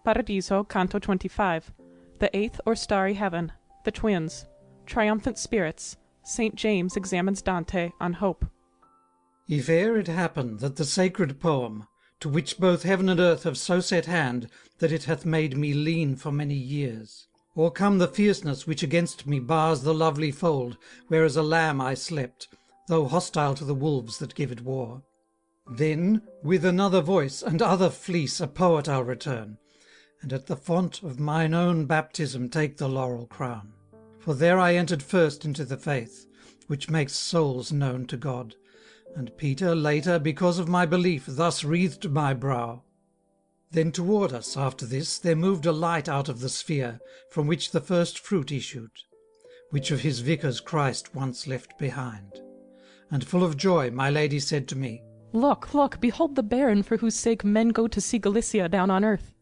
Paradiso, Canto 25. The Eighth or Starry Heaven. The Twins. Triumphant Spirits. St. James examines Dante on Hope. If e'er it happen that the sacred poem, to which both heaven and earth have so set hand that it hath made me lean for many years, o'ercome the fierceness which against me bars the lovely fold, where as a lamb I slept, though hostile to the wolves that give it war, then with another voice and other fleece a poet I'll return, and at the font of mine own baptism take the laurel crown. For there I entered first into the faith, which makes souls known to God, and Peter later, because of my belief, thus wreathed my brow. Then toward us, after this, there moved a light out of the sphere, from which the first fruit issued, which of his vicars Christ once left behind. And full of joy, my lady said to me, Look, look, behold the baron for whose sake men go to see Galicia down on earth.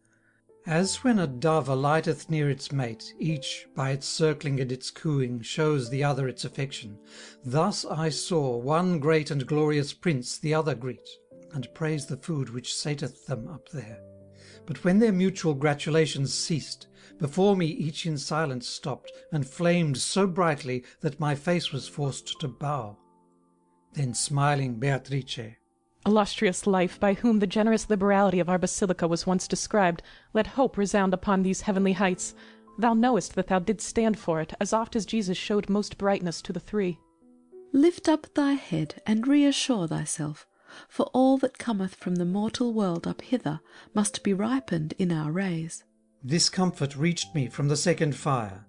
As when a dove alighteth near its mate, each, by its circling and its cooing, shows the other its affection, thus I saw one great and glorious prince the other greet, and praise the food which sateth them up there. But when their mutual gratulations ceased, before me each in silence stopped, and flamed so brightly that my face was forced to bow. Then smiling Beatrice, Illustrious life, by whom the generous liberality of our basilica was once described, let hope resound upon these heavenly heights. Thou knowest that thou didst stand for it, as oft as Jesus showed most brightness to the three. Lift up thy head, and reassure thyself, for all that cometh from the mortal world up hither must be ripened in our rays. This comfort reached me from the second fire.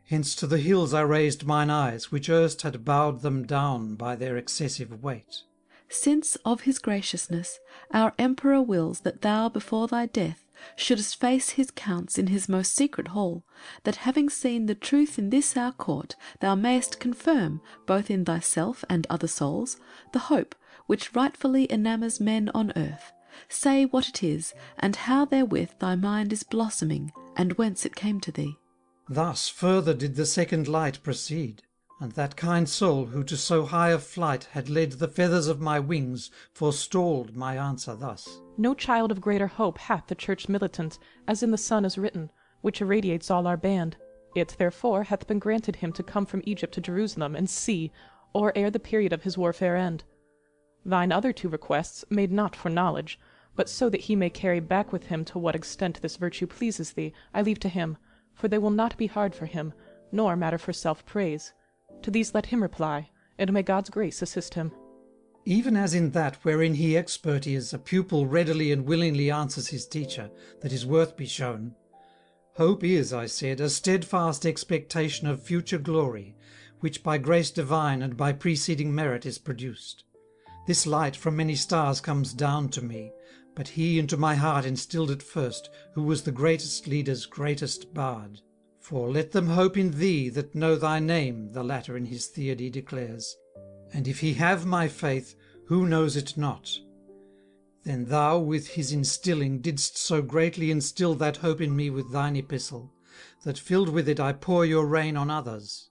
Hence to the hills I raised mine eyes, which erst had bowed them down by their excessive weight. Since of his graciousness our Emperor wills that thou before thy death shouldest face his counts in his most secret hall, that having seen the truth in this our court, thou mayest confirm, both in thyself and other souls, the hope which rightfully enamours men on earth, say what it is, and how therewith thy mind is blossoming, and whence it came to thee. Thus further did the second light proceed, and that kind soul who to so high a flight had led the feathers of my wings forestalled my answer thus. No child of greater hope hath the church militant, as in the sun is written, which irradiates all our band. It, therefore, hath been granted him to come from Egypt to Jerusalem, and see, or ere the period of his warfare end. Thine other two requests, made not for knowledge, but so that he may carry back with him to what extent this virtue pleases thee, I leave to him, for they will not be hard for him, nor matter for self-praise. To these let him reply, and may God's grace assist him. Even as in that wherein he expert is, a pupil readily and willingly answers his teacher, that his worth be shown. Hope is, I said, a steadfast expectation of future glory, which by grace divine and by preceding merit is produced. This light from many stars comes down to me, but he into my heart instilled it first, who was the greatest leader's greatest bard. For let them hope in thee that know thy name, the latter in his Theody declares. And if he have my faith, who knows it not? Then thou with his instilling didst so greatly instil that hope in me with thine epistle, that filled with it I pour your rain on others.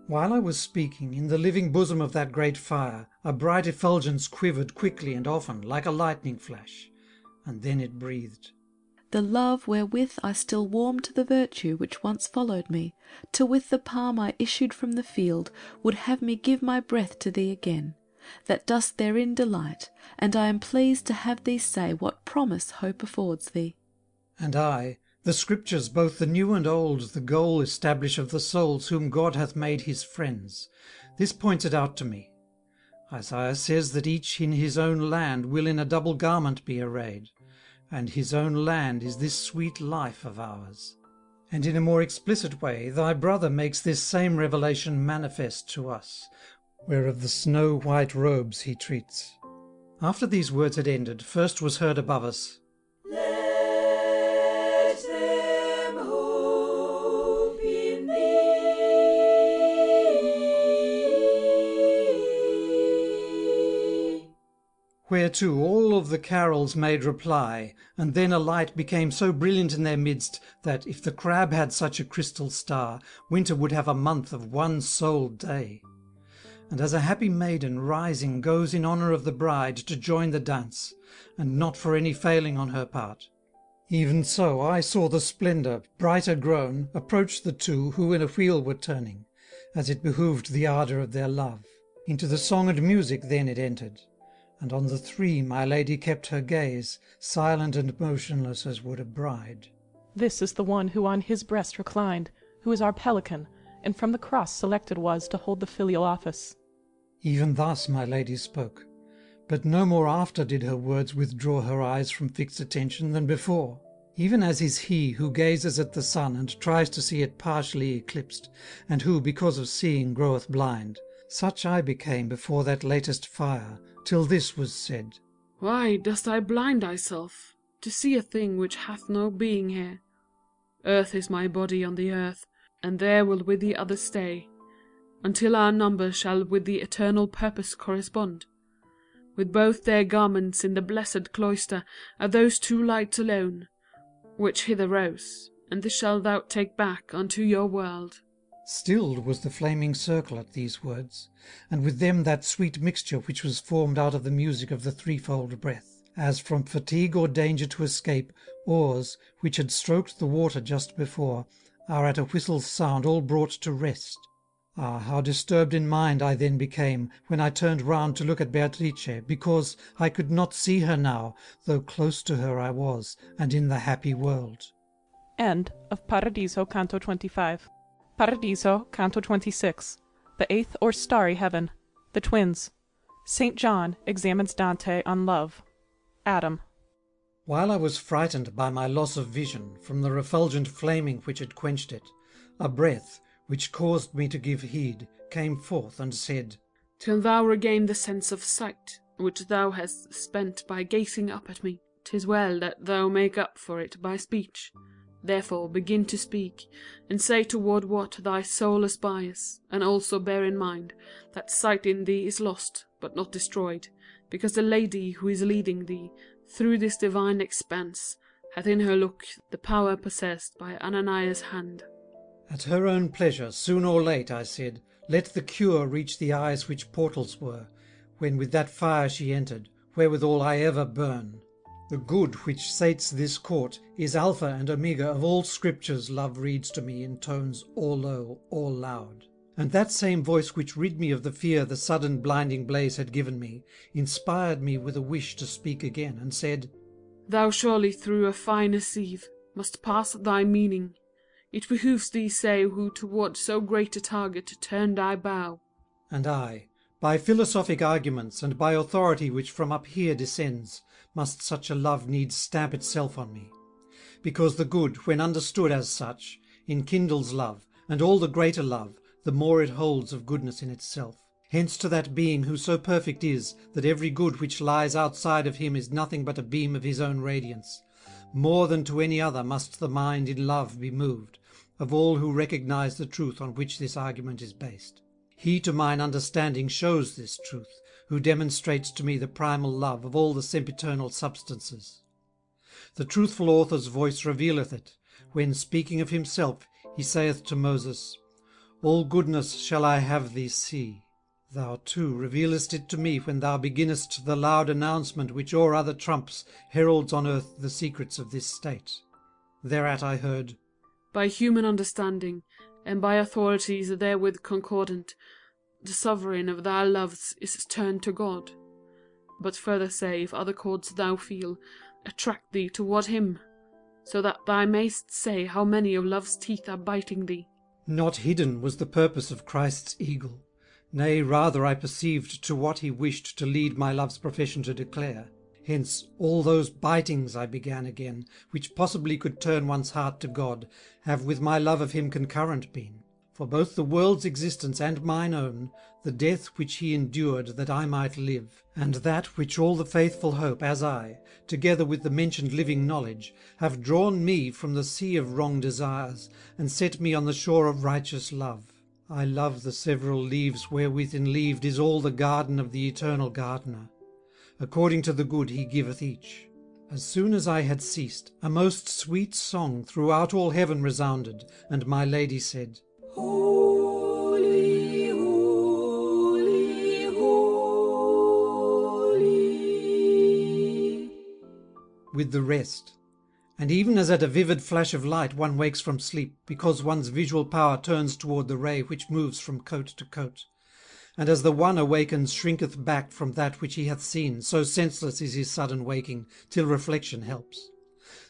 While I was speaking, in the living bosom of that great fire, a bright effulgence quivered quickly and often, like a lightning flash, and then it breathed. The love wherewith I still warm to the virtue which once followed me, till with the palm I issued from the field, would have me give my breath to thee again, that dost therein delight, and I am pleased to have thee say what promise hope affords thee. And I, the Scriptures, both the new and old, the goal establish of the souls whom God hath made his friends. This points it out to me. Isaiah says that each in his own land will in a double garment be arrayed, and his own land is this sweet life of ours. And in a more explicit way thy brother makes this same revelation manifest to us, where of the snow-white robes he treats. After these words had ended, first was heard above us, Let them hope in thee. whereto all of the carols made reply, and then a light became so brilliant in their midst, that, if the crab had such a crystal star, winter would have a month of one sole day. And as a happy maiden rising goes in honour of the bride to join the dance, and not for any failing on her part, Even so I saw the splendour, brighter grown, approach the two who in a wheel were turning, as it behoved the ardour of their love. Into the song and music then it entered, and on the three my lady kept her gaze, silent and motionless as would a bride. This is the one who on his breast reclined, who is our pelican, and from the cross selected was to hold the filial office. Even thus my lady spoke, but no more after did her words withdraw her eyes from fixed attention than before. Even as is he who gazes at the sun and tries to see it partially eclipsed, and who, because of seeing, groweth blind, such I became before that latest fire, till this was said. Why dost thou blind thyself, to see a thing which hath no being here? Earth is my body on the earth, and there will with the other stay, until our number shall with the eternal purpose correspond. With both their garments in the blessed cloister are those two lights alone, which hither rose, and this shalt thou take back unto your world. Stilled was the flaming circle at these words, and with them that sweet mixture which was formed out of the music of the threefold breath, as from fatigue or danger to escape, oars, which had stroked the water just before, are at a whistle's sound all brought to rest. Ah, how disturbed in mind I then became, when I turned round to look at Beatrice, because I could not see her now, though close to her I was, and in the happy world. End of Paradiso, Canto 25. Paradiso, Canto 26. The eighth or starry heaven. The twins. St. John examines Dante on love. Adam. While I was frightened by my loss of vision, from the refulgent flaming which had quenched it, a breath, which caused me to give heed, came forth and said, Till thou regain the sense of sight, which thou hast spent by gazing up at me, 'tis well that thou make up for it by speech. Therefore begin to speak, and say toward what thy soul aspires, and also bear in mind that sight in thee is lost, but not destroyed, because the lady who is leading thee through this divine expanse hath in her look the power possessed by Ananias' hand. At her own pleasure, soon or late, I said, let the cure reach the eyes which portals were, when with that fire she entered, wherewithal I ever burn. The good which sates this court is alpha and omega of all scriptures love reads to me in tones or low or loud. And that same voice which rid me of the fear the sudden blinding blaze had given me, inspired me with a wish to speak again, and said, Thou surely through a finer sieve must pass thy meaning. It behooves thee say who toward so great a target turned thy bow. And I, by philosophic arguments, and by authority which from up here descends, must such a love needs stamp itself on me. Because the good, when understood as such, enkindles love, and all the greater love, the more it holds of goodness in itself. Hence to that being who so perfect is, that every good which lies outside of him is nothing but a beam of his own radiance, more than to any other must the mind in love be moved, of all who recognize the truth on which this argument is based. He to mine understanding shows this truth, who demonstrates to me the primal love of all the sempiternal substances. The truthful author's voice revealeth it, when, speaking of himself, he saith to Moses, All goodness shall I have thee see. Thou too revealest it to me when thou beginnest the loud announcement which o'er other trumps heralds on earth the secrets of this state. Thereat I heard, By human understanding, and by authorities therewith concordant, the sovereign of thy loves is turned to God. But further say if other chords thou feel attract thee toward him, so that thou mayst say how many of love's teeth are biting thee. Not hidden was the purpose of Christ's eagle, nay, rather I perceived to what he wished to lead my love's profession to declare. Hence all those bitings I began again, which possibly could turn one's heart to God, have with my love of him concurrent been. For both the world's existence and mine own, the death which he endured that I might live, and that which all the faithful hope, as I, together with the mentioned living knowledge, have drawn me from the sea of wrong desires, and set me on the shore of righteous love. I love the several leaves wherewith enleaved is all the garden of the eternal gardener. According to the good he giveth each. As soon as I had ceased, a most sweet song throughout all heaven resounded, and my lady said, Holy, holy, holy. with the rest, And even as at a vivid flash of light one wakes from sleep, because one's visual power turns toward the ray which moves from coat to coat, and as the one awakens shrinketh back from that which he hath seen, so senseless is his sudden waking, till reflection helps.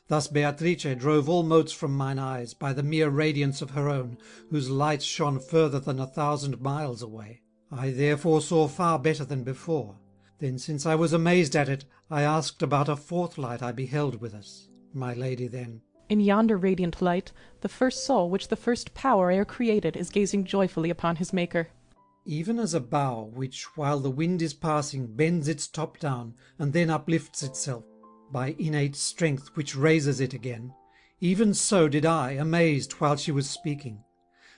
Thus Beatrice drove all motes from mine eyes, by the mere radiance of her own, whose light shone further than 1,000 miles away. I therefore saw far better than before. Then, since I was amazed at it, I asked about a fourth light I beheld with us. My lady then, In yonder radiant light, the first soul which the first power e'er created is gazing joyfully upon his Maker. even as a bough which, while the wind is passing, bends its top down, and then uplifts itself, by innate strength which raises it again, even so did I, amazed, while she was speaking.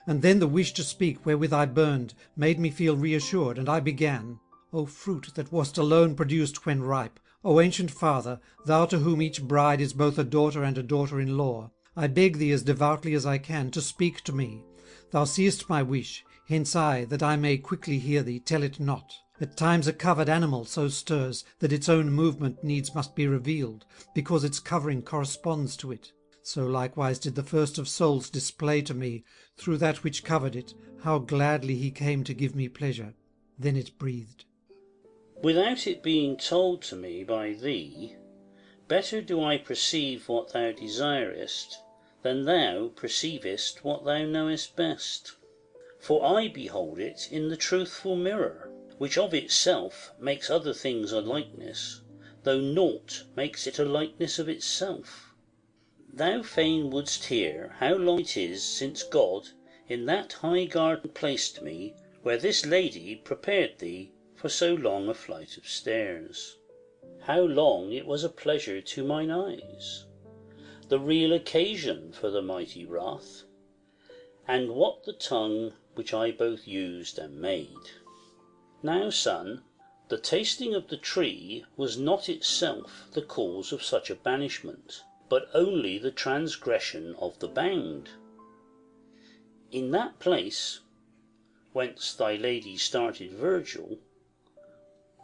And then the wish to speak wherewith I burned made me feel reassured, and I began. O fruit that wast alone produced when ripe, O ancient father, thou to whom each bride is both a daughter and a daughter-in-law, I beg thee as devoutly as I can to speak to me. Thou seest my wish, hence I, that I may quickly hear thee, tell it not. At times a covered animal so stirs, that its own movement needs must be revealed, because its covering corresponds to it. So likewise did the first of souls display to me, through that which covered it, how gladly he came to give me pleasure. Then it breathed. Without it being told to me by thee, better do I perceive what thou desirest, than thou perceivest what thou knowest best. For I behold it in the truthful mirror, which of itself makes other things a likeness, though naught makes it a likeness of itself. Thou fain wouldst hear how long it is since God in that high garden placed me, where this lady prepared thee for so long a flight of stairs. How long it was a pleasure to mine eyes, the real occasion for the mighty wrath, and what the tongue which I both used and made. Now, son, the tasting of the tree was not itself the cause of such a banishment, but only the transgression of the bound. In that place, whence thy lady started Virgil,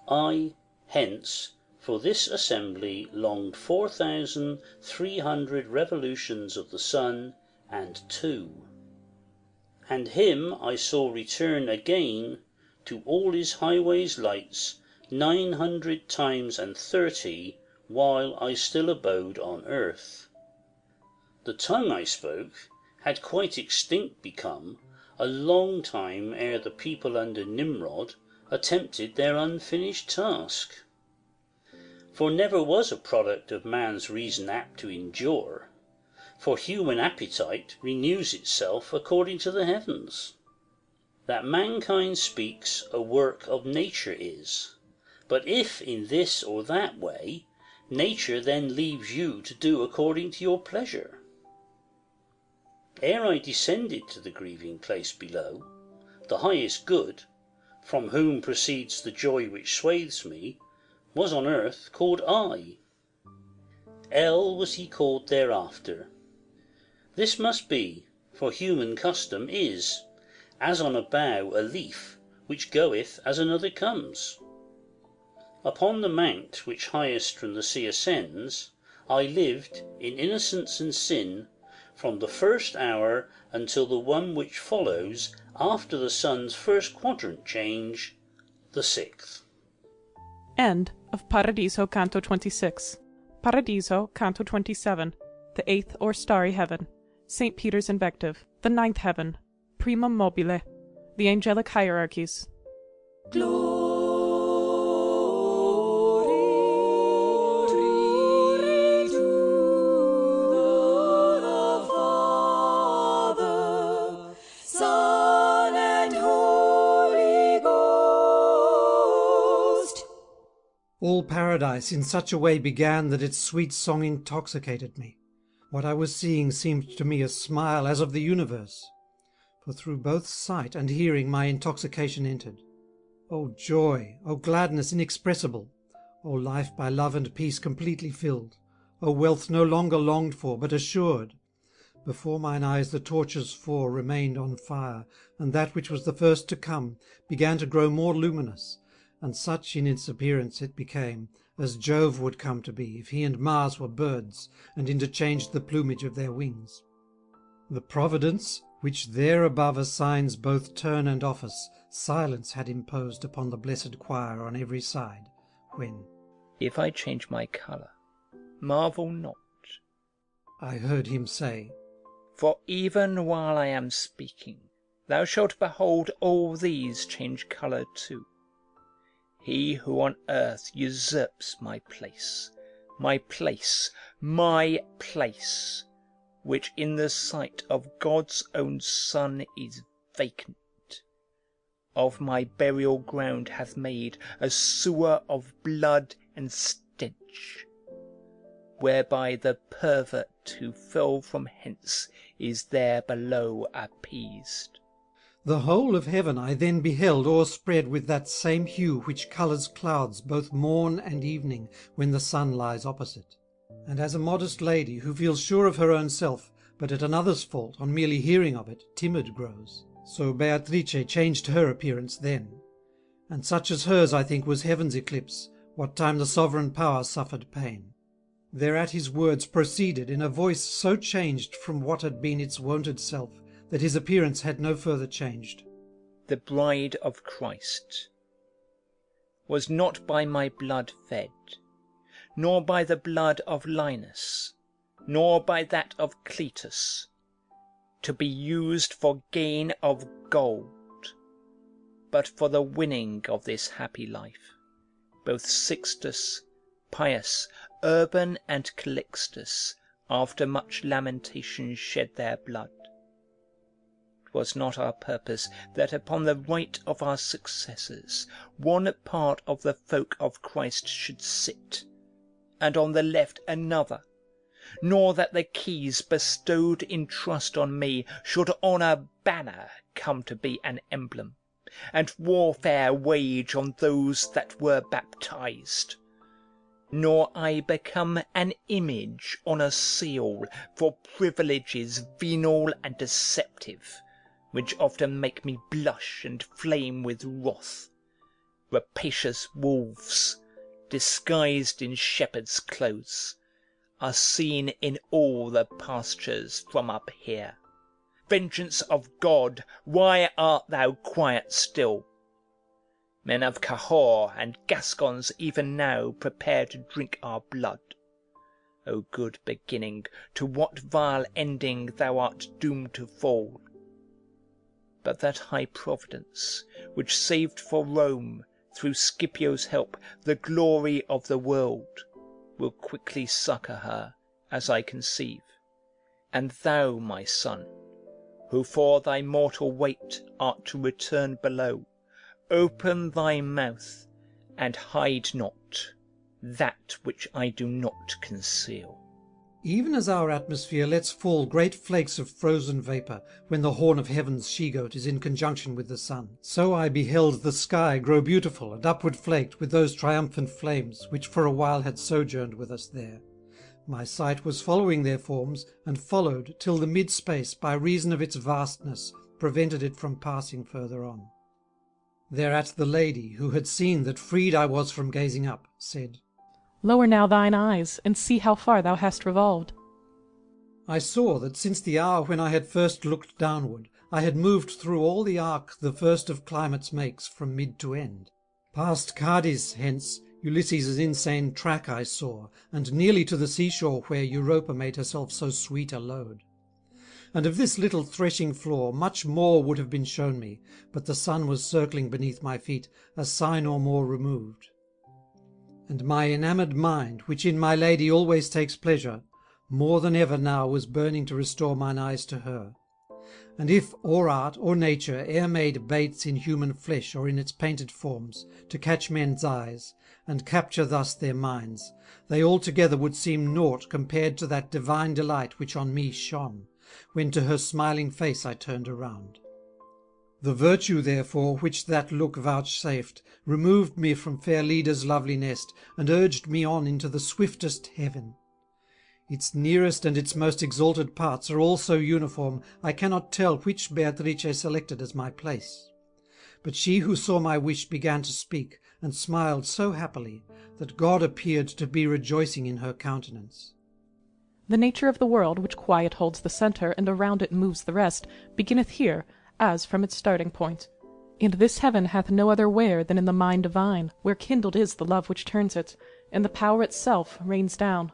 I hence for this assembly longed 4,300 revolutions of the sun and 2. And him I saw return again to all his highways lights 900 times and 30, while I still abode on earth. The tongue I spoke had quite extinct become a long time ere the people under Nimrod attempted their unfinished task. For never was a product of man's reason apt to endure, for human appetite renews itself according to the heavens. That mankind speaks a work of nature is, but if in this or that way, nature then leaves you to do according to your pleasure. Ere I descended to the grieving place below, the highest good, from whom proceeds the joy which swathes me, was on earth called I. El was he called thereafter. This must be, for human custom is, as on a bough a leaf, which goeth as another comes. Upon the mount which highest from the sea ascends, I lived in innocence and sin, from the first hour until the one which follows after the sun's first quadrant change, the 6th. End of Paradiso, Canto 26. Paradiso, Canto 27. The 8th or starry heaven. St. Peter's invective. The 9th heaven. Primum mobile. The angelic hierarchies. Glory to the Father, Son, and Holy Ghost. All paradise in such a way began that its sweet song intoxicated me. What I was seeing seemed to me a smile as of the universe, for through both sight and hearing my intoxication entered. O joy, O gladness inexpressible, O life by love and peace completely filled, O wealth no longer longed for but assured! Before mine eyes the torches 4 remained on fire, and that which was the first to come began to grow more luminous, and such in its appearance it became, as Jove would come to be if he and Mars were birds, and interchanged the plumage of their wings. The providence, which there above assigns both turn and office, silence had imposed upon the blessed choir on every side, when, "If I change my colour, marvel not," I heard him say, "for even while I am speaking, thou shalt behold all these change colour too. He who on earth usurps my place, my place, my place, which in the sight of God's own Son is vacant, of my burial ground hath made a sewer of blood and stench, whereby the pervert who fell from hence is there below appeased." The whole of heaven I then beheld o'erspread with that same hue which colours clouds both morn and evening when the sun lies opposite. And as a modest lady, who feels sure of her own self, but at another's fault, on merely hearing of it, timid grows, so Beatrice changed her appearance then. And such as hers, I think, was heaven's eclipse, what time the sovereign power suffered pain. Thereat his words proceeded in a voice so changed from what had been its wonted self, that his appearance had no further changed. "The bride of Christ was not by my blood fed, nor by the blood of Linus, nor by that of Cletus, to be used for gain of gold, but for the winning of this happy life. Both Sixtus, Pius, Urban, and Calixtus, after much lamentation, shed their blood. 'Twas not our purpose that upon the right of our successors one part of the folk of Christ should sit, and on the left another, nor that the keys bestowed in trust on me should on a banner come to be an emblem, and warfare wage on those that were baptized, nor I become an image on a seal for privileges venal and deceptive, which often make me blush and flame with wrath. Rapacious wolves, disguised in shepherd's clothes, are seen in all the pastures from up here. Vengeance of God, why art thou quiet still? Men of Cahors and Gascons even now prepare to drink our blood. O good beginning, to what vile ending thou art doomed to fall! But that high Providence, which saved for Rome, through Scipio's help, the glory of the world, will quickly succour her, as I conceive. And thou, my son, who for thy mortal weight art to return below, open thy mouth, and hide not that which I do not conceal. Even as our atmosphere lets fall great flakes of frozen vapour, when the horn of heaven's she-goat is in conjunction with the sun, so I beheld the sky grow beautiful and upward flaked with those triumphant flames which for a while had sojourned with us there. My sight was following their forms, and followed till the mid-space, by reason of its vastness, prevented it from passing further on. Thereat the lady, who had seen that freed I was from gazing up, said, Lower now thine eyes, and see how far thou hast revolved. I saw that since the hour when I had first looked downward, I had moved through all the arc the first of climates makes from mid to end. Past Cadiz hence, Ulysses' insane track I saw, and nearly to the seashore where Europa made herself so sweet a load. And of this little threshing floor much more would have been shown me, but the sun was circling beneath my feet, a sign or more removed. And my enamoured mind, which in my lady always takes pleasure, more than ever now was burning to restore mine eyes to her. And if or art or nature e'er made baits in human flesh or in its painted forms, to catch men's eyes, and capture thus their minds, they altogether would seem naught compared to that divine delight which on me shone, when to her smiling face I turned around. The virtue, therefore, which that look vouchsafed, removed me from fair Leda's lovely nest, and urged me on into the swiftest heaven. Its nearest and its most exalted parts are all so uniform, I cannot tell which Beatrice selected as my place. But she who saw my wish began to speak, and smiled so happily, that God appeared to be rejoicing in her countenance. The nature of the world, which quiet holds the centre, and around it moves the rest, beginneth here, as from its starting point. And this heaven hath no other where than in the mind divine, where kindled is the love which turns it, and the power itself rains down.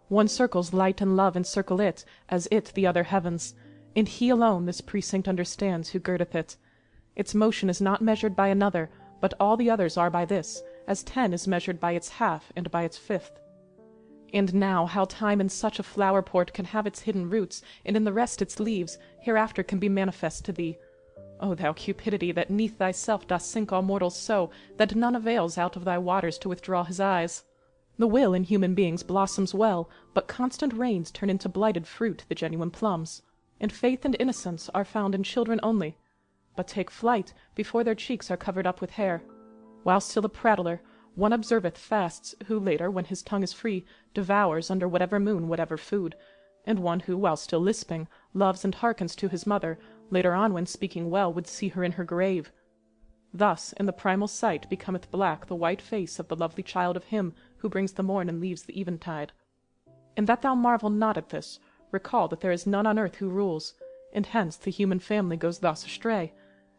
One circle's light and love encircle it, as it the other heavens, and he alone this precinct understands who girdeth it. Its motion is not measured by another, but all the others are by this, as 10 is measured by its half and by its fifth. And now how time in such a flower port can have its hidden roots, and in the rest its leaves, hereafter can be manifest to thee. O thou cupidity, that 'neath thyself dost sink all mortals so, that none avails out of thy waters to withdraw his eyes. The will in human beings blossoms well, but constant rains turn into blighted fruit the genuine plums, and faith and innocence are found in children only, but take flight before their cheeks are covered up with hair. While still a prattler, one observeth fasts, who later, when his tongue is free, devours under whatever moon whatever food, and one who, while still lisping, loves and hearkens to his mother, later on when speaking well would see her in her grave. Thus in the primal sight becometh black the white face of the lovely child of him who brings the morn and leaves the eventide. And that thou marvel not at this, recall that there is none on earth who rules, and hence the human family goes thus astray,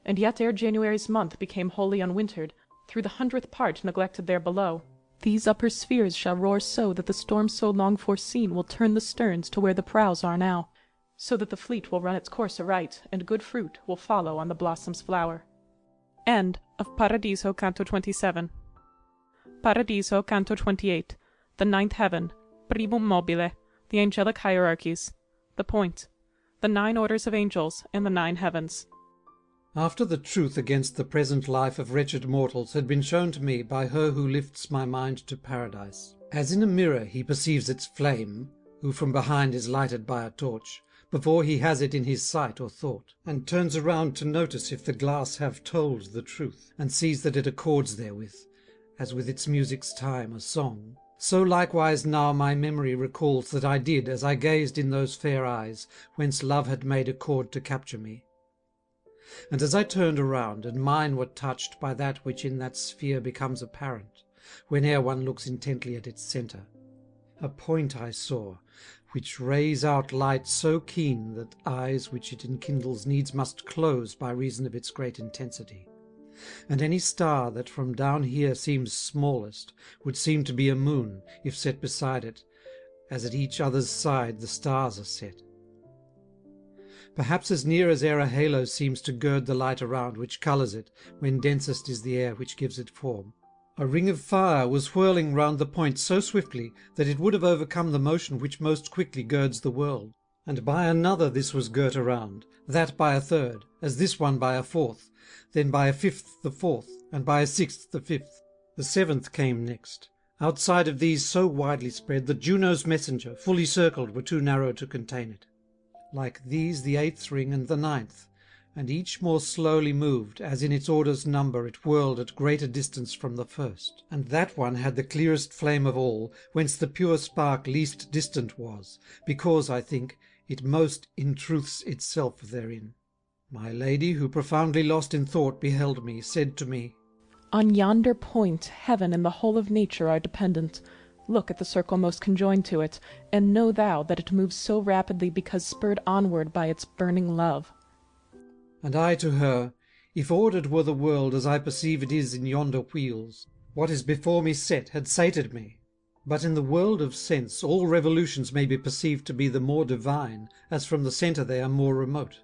and yet ere January's month became wholly unwintered, through the 100th part neglected there below, these upper spheres shall roar so that the storm so long foreseen will turn the sterns to where the prows are now, so that the fleet will run its course aright, and good fruit will follow on the blossom's flower. End of Paradiso, Canto 27. Paradiso, Canto 28. The ninth heaven. Primum mobile. The angelic hierarchies. The point. The 9 orders of angels and the 9 heavens. After the truth against the present life of wretched mortals had been shown to me by her who lifts my mind to paradise, as in a mirror he perceives its flame, who from behind is lighted by a torch, before he has it in his sight or thought, and turns around to notice if the glass have told the truth, and sees that it accords therewith, as with its music's time a song, so likewise now my memory recalls that I did as I gazed in those fair eyes, whence love had made accord to capture me. And as I turned around, and mine were touched by that which in that sphere becomes apparent, whene'er one looks intently at its centre, a point I saw, which rays out light so keen that eyes which it enkindles needs must close by reason of its great intensity. And any star that from down here seems smallest would seem to be a moon, if set beside it, as at each other's side the stars are set. Perhaps as near as e'er a halo seems to gird the light around which colours it, when densest is the air which gives it form. A ring of fire was whirling round the point so swiftly that it would have overcome the motion which most quickly girds the world. And by another this was girt around, that by a third, as this one by a fourth, then by a fifth the fourth, and by a sixth the fifth. The 7th came next. Outside of these so widely spread that Juno's messenger, fully circled, were too narrow to contain it. Like these the 8th ring and the 9th, and each more slowly moved, as in its order's number it whirled at greater distance from the first. And that one had the clearest flame of all, whence the pure spark least distant was, because, I think, it most intruths itself therein. My lady, who profoundly lost in thought beheld me, said to me, On yonder point heaven and the whole of nature are dependent. Look at the circle most conjoined to it, and know thou that it moves so rapidly because spurred onward by its burning love. And I to her, if ordered were the world as I perceive it is in yonder wheels, what is before me set had sated me. But in the world of sense all revolutions may be perceived to be the more divine, as from the centre they are more remote.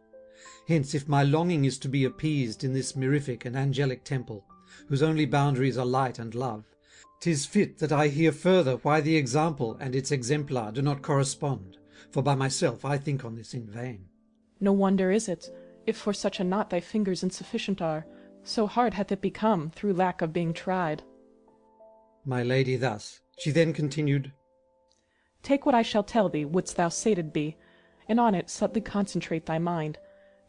Hence, if my longing is to be appeased in this mirific and angelic temple, whose only boundaries are light and love, 'tis fit that I hear further why the example and its exemplar do not correspond, for by myself I think on this in vain. No wonder is it, if for such a knot thy fingers insufficient are, so hard hath it become through lack of being tried. My lady thus. She then continued, Take what I shall tell thee, wouldst thou sated be, and on it subtly concentrate thy mind.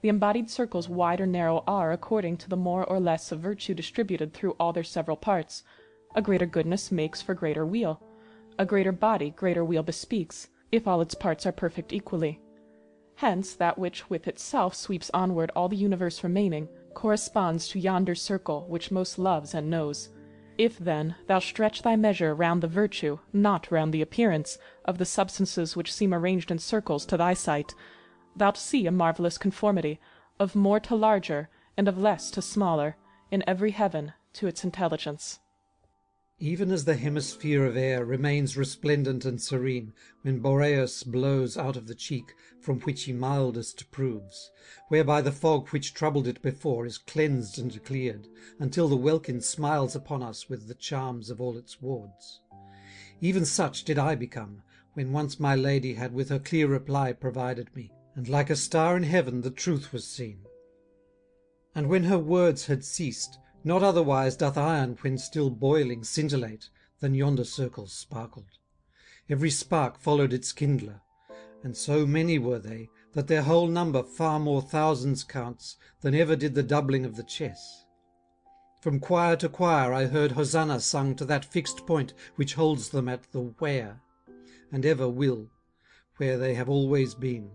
The embodied circles wide or narrow are according to the more or less of virtue distributed through all their several parts. A greater goodness makes for greater weal. A greater body greater weal bespeaks, if all its parts are perfect equally. Hence that which with itself sweeps onward all the universe remaining, corresponds to yonder circle which most loves and knows. If, then, thou stretch thy measure round the virtue, not round the appearance, of the substances which seem arranged in circles to thy sight, thou'lt see a marvellous conformity, of more to larger, and of less to smaller, in every heaven, to its intelligence. Even as the hemisphere of air remains resplendent and serene when Boreas blows out of the cheek from which he mildest proves, whereby the fog which troubled it before is cleansed and cleared, until the welkin smiles upon us with the charms of all its wards. Even such did I become, when once my lady had with her clear reply provided me, and like a star in heaven the truth was seen. And when her words had ceased, not otherwise doth iron when still boiling scintillate than yonder circles sparkled. Every spark followed its kindler, and so many were they, that their whole number far more thousands counts than ever did the doubling of the chess. From choir to choir I heard Hosanna sung to that fixed point which holds them at the where, and ever will, where they have always been.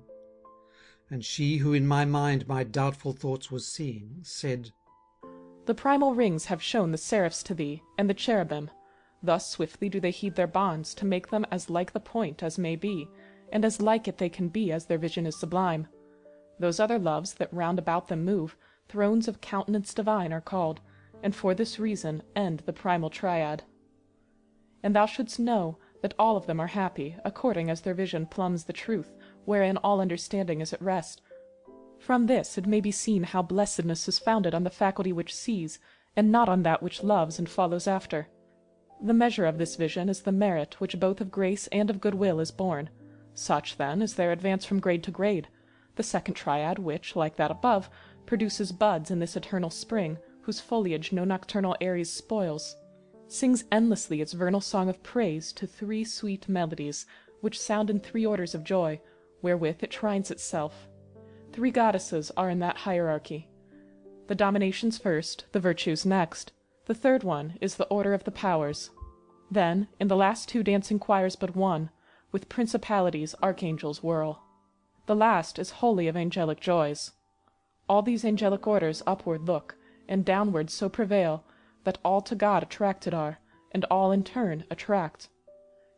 And she who in my mind my doubtful thoughts was seeing, said, The primal rings have shown the seraphs to thee, and the cherubim. Thus swiftly do they heed their bonds, to make them as like the point as may be, and as like it they can be as their vision is sublime. Those other loves that round about them move, thrones of countenance divine are called, and for this reason end the primal triad. And thou shouldst know that all of them are happy, according as their vision plumbs the truth, wherein all understanding is at rest. From this it may be seen how blessedness is founded on the faculty which sees, and not on that which loves and follows after. The measure of this vision is the merit which both of grace and of goodwill is born. Such, then, is their advance from grade to grade. The second triad, which, like that above, produces buds in this eternal spring, whose foliage no nocturnal Aries spoils, sings endlessly its vernal song of praise to three sweet melodies, which sound in three orders of joy, wherewith it trines itself. Three goddesses are in that hierarchy. The dominations first, the virtues next. The third one is the order of the powers. Then, in the last two dancing choirs but one, with principalities archangels whirl. The last is wholly of angelic joys. All these angelic orders upward look, and downward so prevail, that all to God attracted are, and all in turn attract.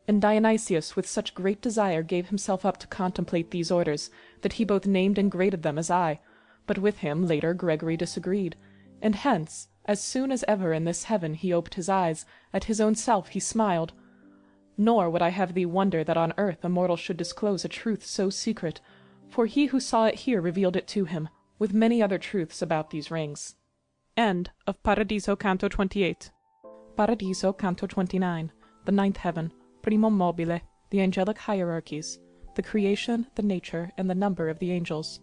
And Dionysius with such great desire gave himself up to contemplate these orders, that he both named and graded them as I, but with him later Gregory disagreed, and hence, as soon as ever in this heaven he oped his eyes, at his own self he smiled. Nor would I have thee wonder that on earth a mortal should disclose a truth so secret, for he who saw it here revealed it to him, with many other truths about these rings. End of Paradiso Canto 28. Paradiso Canto 29. The ninth heaven. Primum mobile. The angelic hierarchies. The creation, the nature, and the number of the angels.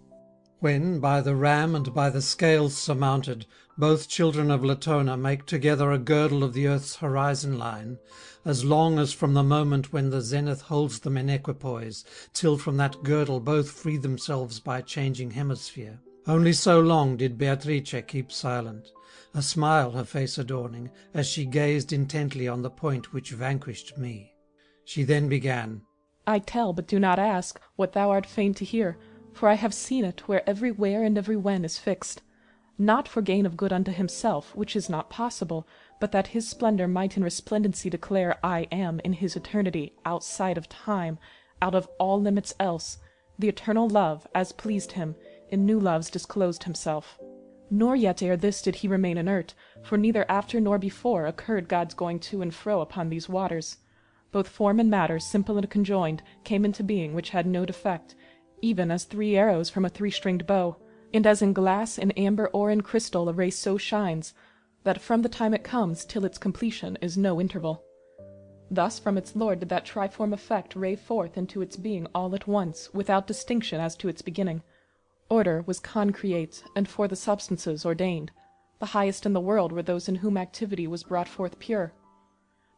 When, by the ram and by the scales surmounted, both children of Latona make together a girdle of the earth's horizon line, as long as from the moment when the zenith holds them in equipoise, till from that girdle both free themselves by changing hemisphere. Only so long did Beatrice keep silent, a smile her face adorning, as she gazed intently on the point which vanquished me. She then began, I tell, but do not ask, what thou art fain to hear, for I have seen it where every where and every when is fixed, not for gain of good unto himself, which is not possible, but that his splendour might in resplendency declare I am in his eternity, outside of time, out of all limits else, the eternal love, as pleased him, in new loves disclosed himself. Nor yet ere this did he remain inert, for neither after nor before occurred God's going to and fro upon these waters. Both form and matter, simple and conjoined, came into being which had no defect, even as three arrows from a three-stringed bow, and as in glass, in amber, or in crystal a ray so shines, that from the time it comes till its completion is no interval. Thus from its Lord did that triform effect ray forth into its being all at once, without distinction as to its beginning. Order was concreate, and for the substances ordained. The highest in the world were those in whom activity was brought forth pure.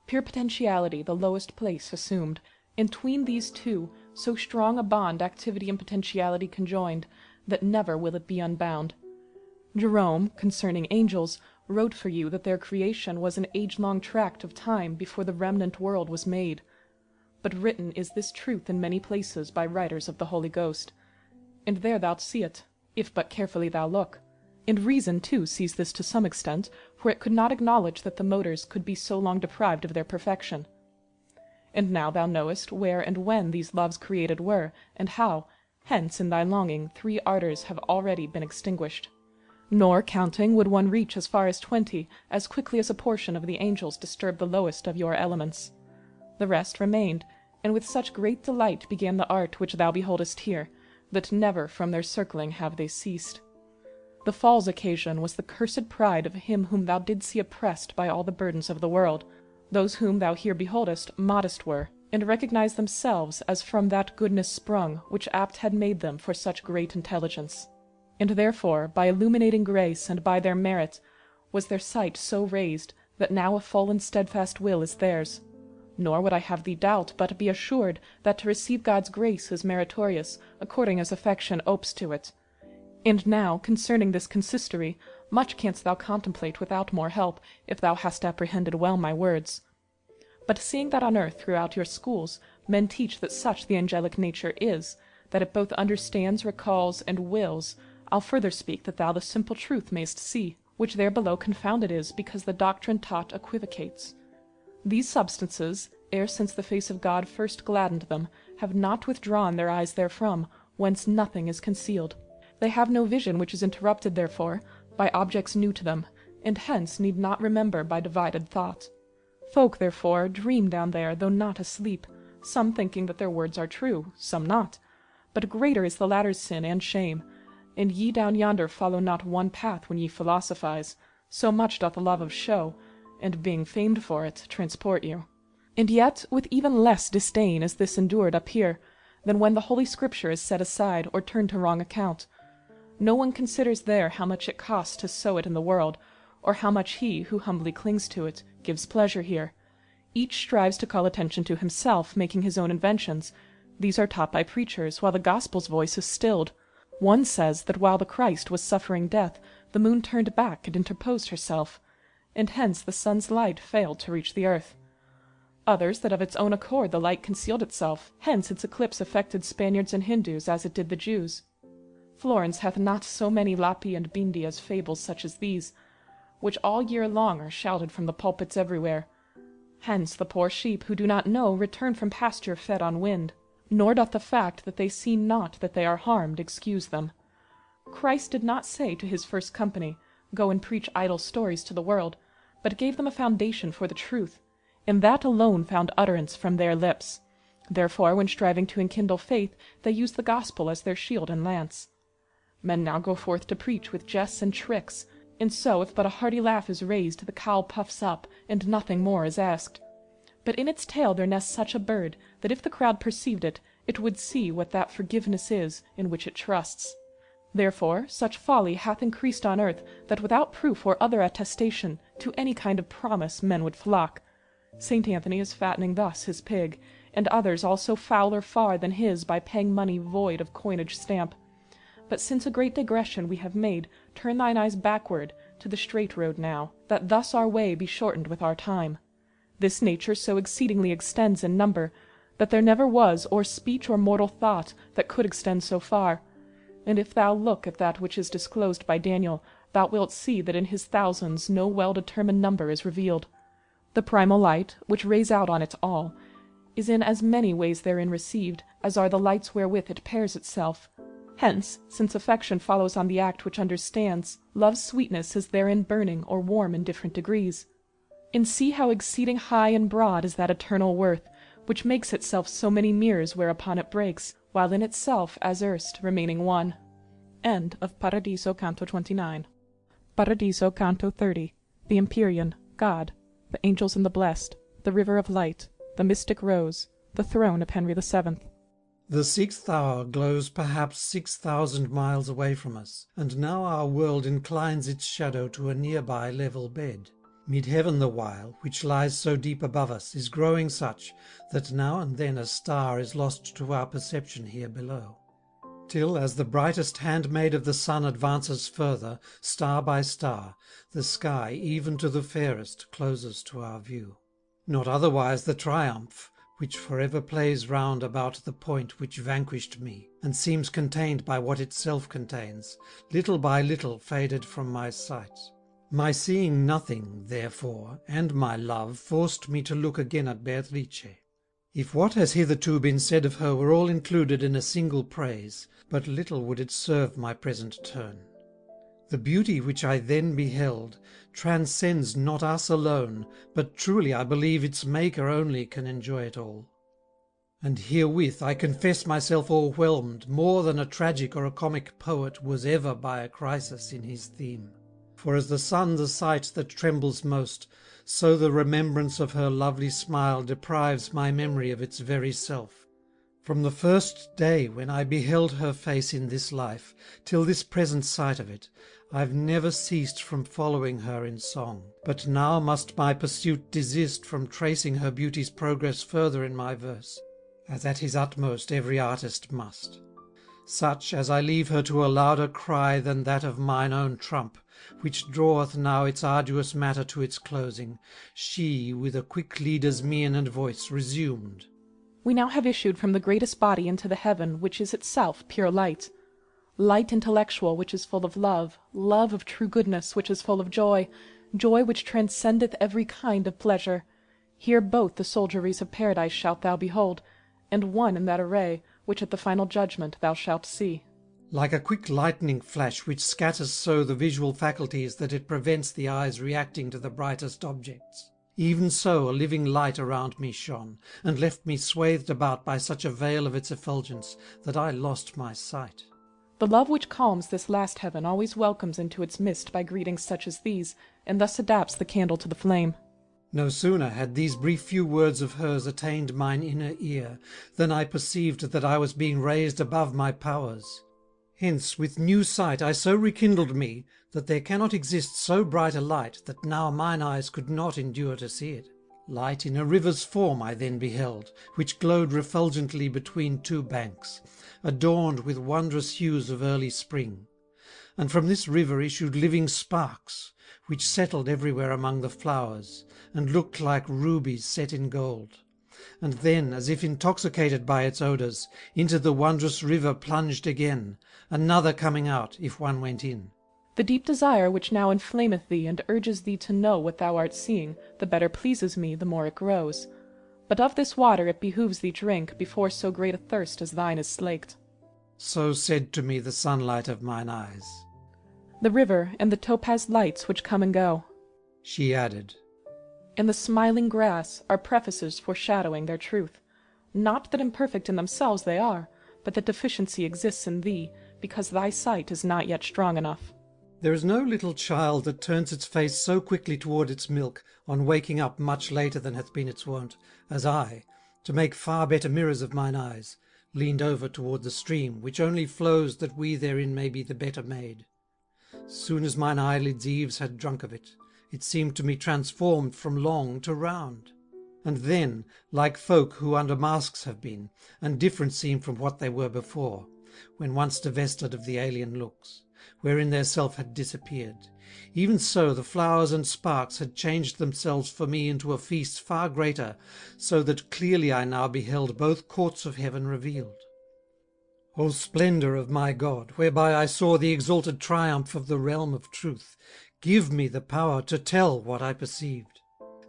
Pure potentiality the lowest place assumed, and 'tween these two so strong a bond activity and potentiality conjoined, that never will it be unbound. Jerome, concerning angels, wrote for you that their creation was an age-long tract of time before the remnant world was made. But written is this truth in many places by writers of the Holy Ghost, and there thou'lt see it, if but carefully thou look, And reason, too, sees this to some extent, for it could not acknowledge that the motors could be so long deprived of their perfection. And now thou knowest where and when these loves created were, and how, hence in thy longing 3 ardours have already been extinguished. Nor, counting, would one reach as far as 20, as quickly as a portion of the angels disturb the lowest of your elements. The rest remained, and with such great delight began the art which thou beholdest here, that never from their circling have they ceased. The fall's occasion was the cursed pride of him whom thou didst see oppressed by all the burdens of the world. Those whom thou here beholdest modest were, and recognized themselves as from that goodness sprung which apt had made them for such great intelligence. And therefore, by illuminating grace and by their merit, was their sight so raised, that now a full and steadfast will is theirs. Nor would I have thee doubt, but be assured that to receive God's grace is meritorious, according as affection opes to it. And now, concerning this consistory, much canst thou contemplate without more help, if thou hast apprehended well my words. But seeing that on earth throughout your schools men teach that such the angelic nature is, that it both understands, recalls, and wills, I'll further speak that thou the simple truth mayst see, which there below confounded is, because the doctrine taught equivocates. These substances, ere since the face of God first gladdened them, have not withdrawn their eyes therefrom, whence nothing is concealed. They have no vision which is interrupted, therefore, by objects new to them, and hence need not remember by divided thought. Folk, therefore, dream down there, though not asleep, some thinking that their words are true, some not. But greater is the latter's sin and shame. And ye down yonder follow not one path when ye philosophize, so much doth the love of show, and being famed for it, transport you. And yet with even less disdain is this endured up here, than when the Holy Scripture is set aside or turned to wrong account. No one considers there how much it costs to sow it in the world, or how much he, who humbly clings to it, gives pleasure here. Each strives to call attention to himself, making his own inventions. These are taught by preachers, while the gospel's voice is stilled. One says that while the Christ was suffering death, the moon turned back and interposed herself, and hence the sun's light failed to reach the earth. Others, that of its own accord the light concealed itself, hence its eclipse affected Spaniards and Hindus as it did the Jews. Florence hath not so many Lapi and Bindi as fables such as these, which all year long are shouted from the pulpits everywhere. Hence the poor sheep who do not know return from pasture fed on wind, nor doth the fact that they see not that they are harmed excuse them. Christ did not say to his first company, Go and preach idle stories to the world, but gave them a foundation for the truth, and that alone found utterance from their lips. Therefore, when striving to enkindle faith, they use the gospel as their shield and lance. Men now go forth to preach with jests and tricks, and so if but a hearty laugh is raised, the cowl puffs up, and nothing more is asked. But in its tail there nests such a bird, that if the crowd perceived it, it would see what that forgiveness is in which it trusts. Therefore such folly hath increased on earth, that without proof or other attestation, to any kind of promise men would flock. St. Anthony is fattening thus his pig, and others also fouler far than his by paying money void of coinage stamp. But since a great digression we have made, turn thine eyes backward to the straight road now, that thus our way be shortened with our time. This nature so exceedingly extends in number, that there never was or speech or mortal thought that could extend so far. And if thou look at that which is disclosed by Daniel, thou wilt see that in his thousands no well-determined number is revealed. The primal light, which rays out on it all, is in as many ways therein received, as are the lights wherewith it pairs itself. Hence, since affection follows on the act which understands, love's sweetness is therein burning or warm in different degrees. And see how exceeding high and broad is that eternal worth, which makes itself so many mirrors whereupon it breaks, while in itself, as erst, remaining one. End of Paradiso, Canto 29. Paradiso, Canto 30. The Empyrean, God, the Angels and the Blessed, the River of Light, the Mystic Rose, the Throne of Henry VII. The 6th hour glows perhaps 6,000 miles away from us, and now our world inclines its shadow to a near-by level bed. Mid-heaven the while, which lies so deep above us, is growing such, that now and then a star is lost to our perception here below. Till, as the brightest handmaid of the sun advances further, star by star, the sky, even to the fairest, closes to our view. Not otherwise the triumph, which for ever plays round about the point which vanquished me, and seems contained by what itself contains, little by little faded from my sight. My seeing nothing, therefore, and my love forced me to look again at Beatrice. If what has hitherto been said of her were all included in a single praise, but little would it serve my present turn. The beauty which I then beheld transcends not us alone, but truly I believe its Maker only can enjoy it all. And herewith I confess myself o'erwhelmed more than a tragic or a comic poet was ever by a crisis in his theme. For as the sun the sight that trembles most, so the remembrance of her lovely smile deprives my memory of its very self. From the first day when I beheld her face in this life, till this present sight of it, I've never ceased from following her in song, but now must my pursuit desist from tracing her beauty's progress further in my verse, as at his utmost every artist must. Such as I leave her to a louder cry than that of mine own trump, which draweth now its arduous matter to its closing, she, with a quick leader's mien and voice, resumed. We now have issued from the greatest body into the heaven, which is itself pure light. Light intellectual, which is full of love, love of true goodness, which is full of joy, joy which transcendeth every kind of pleasure. Here both the soldieries of paradise shalt thou behold, and one in that array, which at the final judgment thou shalt see. Like a quick lightning flash which scatters so the visual faculties that it prevents the eyes reacting to the brightest objects, even so a living light around me shone, and left me swathed about by such a veil of its effulgence that I lost my sight. The love which calms this last heaven always welcomes into its midst by greetings such as these, and thus adapts the candle to the flame. No sooner had these brief few words of hers attained mine inner ear, than I perceived that I was being raised above my powers. Hence with new sight I so rekindled me, that there cannot exist so bright a light that now mine eyes could not endure to see it. Light in a river's form I then beheld, which glowed refulgently between two banks, adorned with wondrous hues of early spring. And from this river issued living sparks, which settled everywhere among the flowers, and looked like rubies set in gold. And then, as if intoxicated by its odours, into the wondrous river plunged again, another coming out, if one went in. The deep desire which now inflameth thee and urges thee to know what thou art seeing, the better pleases me, the more it grows. But of this water it behooves thee drink, before so great a thirst as thine is slaked. So said to me the sunlight of mine eyes. The river, and the topaz lights which come and go, She added, and the smiling grass, are prefaces foreshadowing their truth. Not that imperfect in themselves they are, but that deficiency exists in thee, because thy sight is not yet strong enough. There is no little child that turns its face so quickly toward its milk, on waking up much later than hath been its wont, as I, to make far better mirrors of mine eyes, leaned over toward the stream, which only flows that we therein may be the better made. Soon as mine eyelids' eaves had drunk of it, it seemed to me transformed from long to round. And then, like folk who under masks have been, and different seem from what they were before, when once divested of the alien looks, wherein their self had disappeared, even so the flowers and sparks had changed themselves for me into a feast far greater, so that clearly I now beheld both courts of heaven revealed. O splendour of my God, whereby I saw the exalted triumph of the realm of truth, give me the power to tell what I perceived.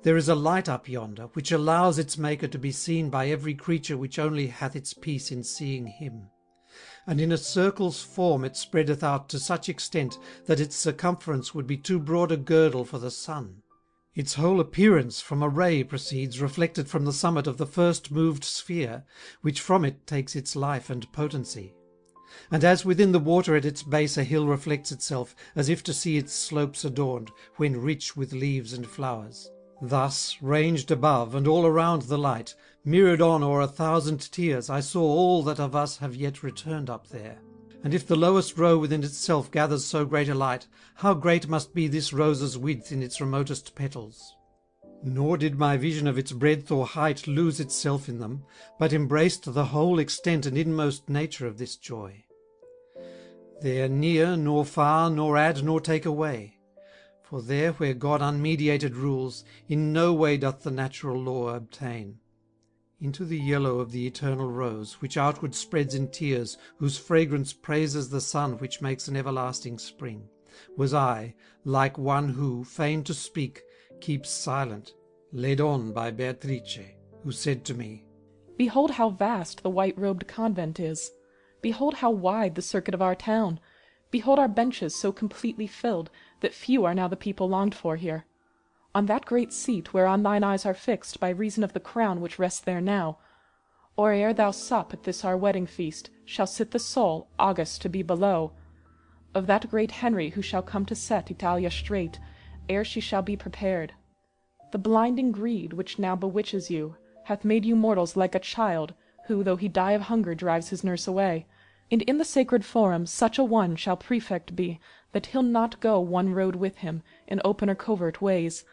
There is a light up yonder, which allows its Maker to be seen by every creature which only hath its peace in seeing him. And in a circle's form it spreadeth out to such extent that its circumference would be too broad a girdle for the sun. Its whole appearance from a ray proceeds, reflected from the summit of the first moved sphere, which from it takes its life and potency. And as within the water at its base a hill reflects itself, as if to see its slopes adorned, when rich with leaves and flowers, thus, ranged above and all around the light, mirrored on o'er 1,000 tears, I saw all that of us have yet returned up there. And if the lowest row within itself gathers so great a light, how great must be this rose's width in its remotest petals! Nor did my vision of its breadth or height lose itself in them, but embraced the whole extent and inmost nature of this joy. There near nor far, nor add nor take away, for there where God unmediated rules, in no way doth the natural law obtain. Into the yellow of the eternal rose, which outward spreads in tears, whose fragrance praises the sun which makes an everlasting spring, was I, like one who, fain to speak, keeps silent, led on by Beatrice, who said to me, Behold how vast the white-robed convent is. Behold how wide the circuit of our town. Behold our benches so completely filled that few are now the people longed for here. On that great seat whereon thine eyes are fixed by reason of the crown which rests there now, or ere thou sup at this our wedding feast, shall sit the soul, august to be below, of that great Henry who shall come to set Italia straight, ere she shall be prepared. The blinding greed which now bewitches you hath made you mortals like a child, who, though he die of hunger, drives his nurse away. And in the sacred forum such a one shall prefect be, that he'll not go one road with him, in open or covert ways.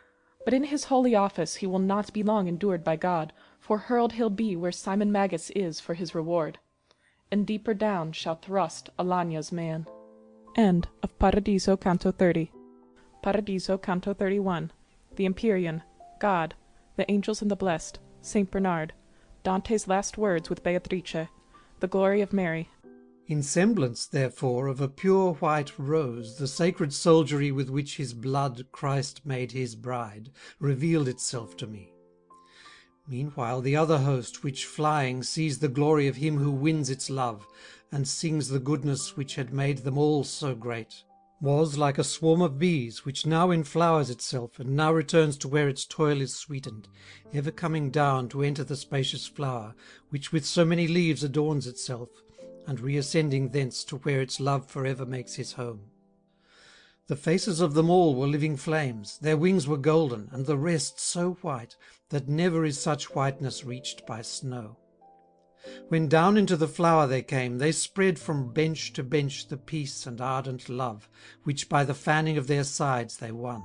But in his holy office he will not be long endured by God, for hurled he'll be where Simon Magus is for his reward. And deeper down shall thrust Alagna's man. End of Paradiso, Canto 30. Paradiso, Canto 31. The Empyrean, God, the Angels and the Blessed, Saint Bernard, Dante's last words with Beatrice, the glory of Mary. In semblance, therefore, of a pure white rose, the sacred soldiery with which his blood Christ made his bride, revealed itself to me. Meanwhile the other host, which flying sees the glory of him who wins its love, and sings the goodness which had made them all so great, was like a swarm of bees, which now enflowers itself, and now returns to where its toil is sweetened, ever coming down to enter the spacious flower, which with so many leaves adorns itself, and reascending thence to where its love for ever makes his home. The faces of them all were living flames, their wings were golden, and the rest so white, that never is such whiteness reached by snow. When down into the flower they came, they spread from bench to bench the peace and ardent love, which by the fanning of their sides they won.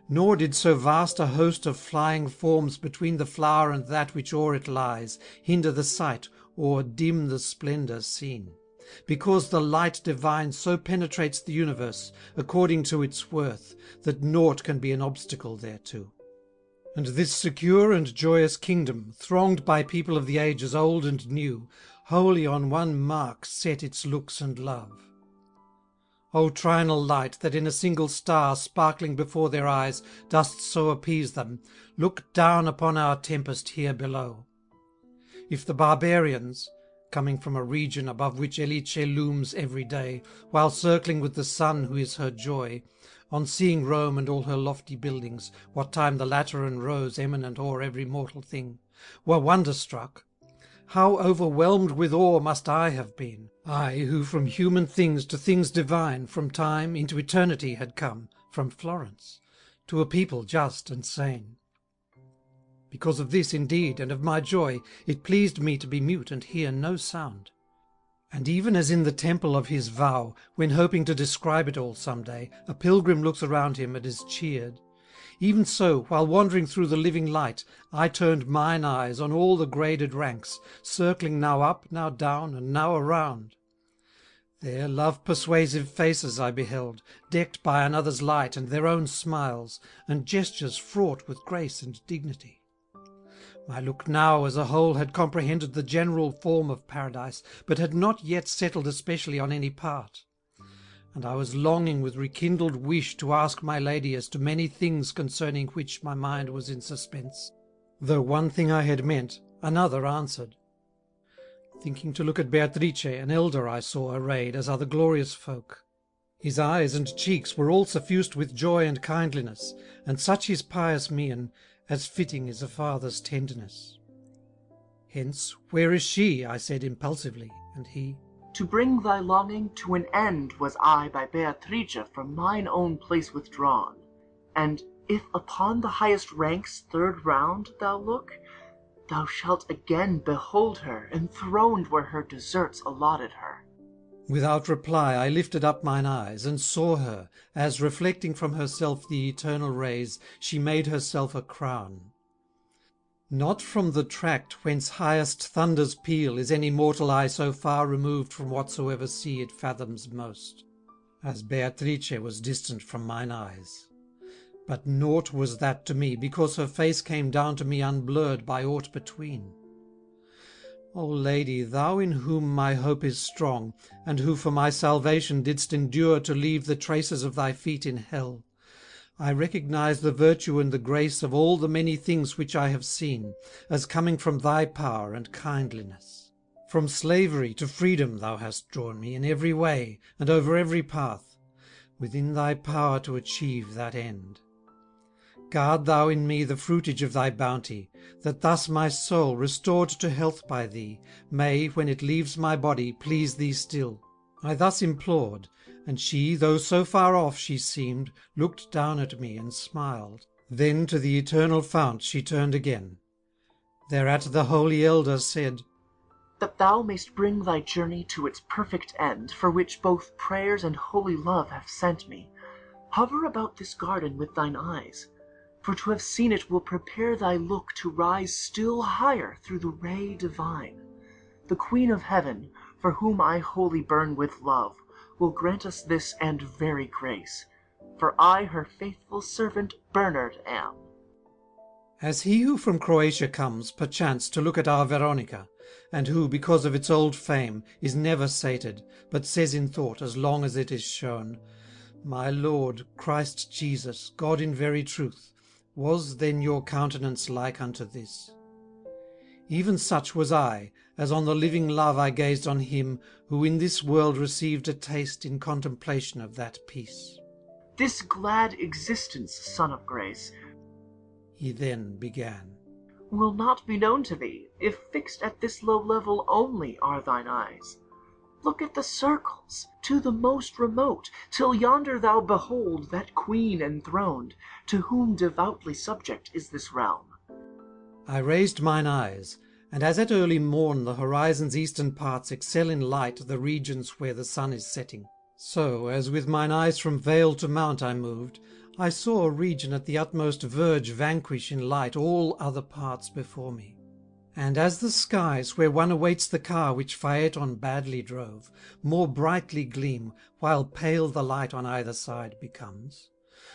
Nor did so vast a host of flying forms between the flower and that which o'er it lies hinder the sight, or dim the splendour seen, because the light divine so penetrates the universe, according to its worth, that naught can be an obstacle thereto. And this secure and joyous kingdom, thronged by people of the ages old and new, wholly on one mark set its looks and love. O trinal light, that in a single star sparkling before their eyes dost so appease them, look down upon our tempest here below. If the barbarians, coming from a region above which Elice looms every day, while circling with the sun who is her joy, on seeing Rome and all her lofty buildings, what time the Lateran rose eminent o'er every mortal thing, were wonder-struck, how overwhelmed with awe must I have been, I who from human things to things divine, from time into eternity had come, from Florence, to a people just and sane. Because of this indeed, and of my joy, it pleased me to be mute and hear no sound. And even as in the temple of his vow, when hoping to describe it all some day, a pilgrim looks around him and is cheered, even so, while wandering through the living light, I turned mine eyes on all the graded ranks, circling now up, now down, and now around. There love-persuasive faces I beheld, decked by another's light and their own smiles, and gestures fraught with grace and dignity. My look now as a whole had comprehended the general form of paradise, but had not yet settled especially on any part. And I was longing with rekindled wish to ask my lady as to many things concerning which my mind was in suspense, though one thing I had meant, another answered. Thinking to look at Beatrice, an elder I saw arrayed as other glorious folk. His eyes and cheeks were all suffused with joy and kindliness, and such his pious mien, as fitting is a father's tenderness. Hence, where is she? I said impulsively, and he, To bring thy longing to an end was I by Beatrice from mine own place withdrawn. And if upon the highest ranks third round thou look, thou shalt again behold her enthroned where her deserts allotted her. Without reply I lifted up mine eyes, and saw her, as reflecting from herself the eternal rays, she made herself a crown. Not from the tract whence highest thunder's peal is any mortal eye so far removed from whatsoever sea it fathoms most, as Beatrice was distant from mine eyes. But naught was that to me, because her face came down to me unblurred by aught between. O Lady, thou in whom my hope is strong, and who for my salvation didst endure to leave the traces of thy feet in hell, I recognize the virtue and the grace of all the many things which I have seen, as coming from thy power and kindliness. From slavery to freedom thou hast drawn me in every way, and over every path, within thy power to achieve that end. Guard thou in me the fruitage of thy bounty, that thus my soul, restored to health by thee, may, when it leaves my body, please thee still. I thus implored, and she, though so far off she seemed, looked down at me and smiled. Then to the eternal fount she turned again. Thereat the holy elder said, That thou mayst bring thy journey to its perfect end, for which both prayers and holy love have sent me, hover about this garden with thine eyes, for to have seen it will prepare thy look to rise still higher through the ray divine. The Queen of Heaven, for whom I wholly burn with love, will grant us this and very grace, for I her faithful servant Bernard am. As he who from Croatia comes, perchance, to look at our Veronica, and who, because of its old fame, is never sated, but says in thought, as long as it is shown, My Lord, Christ Jesus, God in very truth, was then your countenance like unto this? Even such was I, as on the living love I gazed on him, who in this world received a taste in contemplation of that peace. This glad existence, Son of Grace, he then began, will not be known to thee, if fixed at this low level only are thine eyes. Look at the circles, to the most remote, till yonder thou behold that queen enthroned, to whom devoutly subject is this realm. I raised mine eyes, and as at early morn the horizon's eastern parts excel in light the regions where the sun is setting, so, as with mine eyes from vale to mount I moved, I saw a region at the utmost verge vanquish in light all other parts before me. And as the skies, where one awaits the car which Phaeton badly drove, more brightly gleam, while pale the light on either side becomes,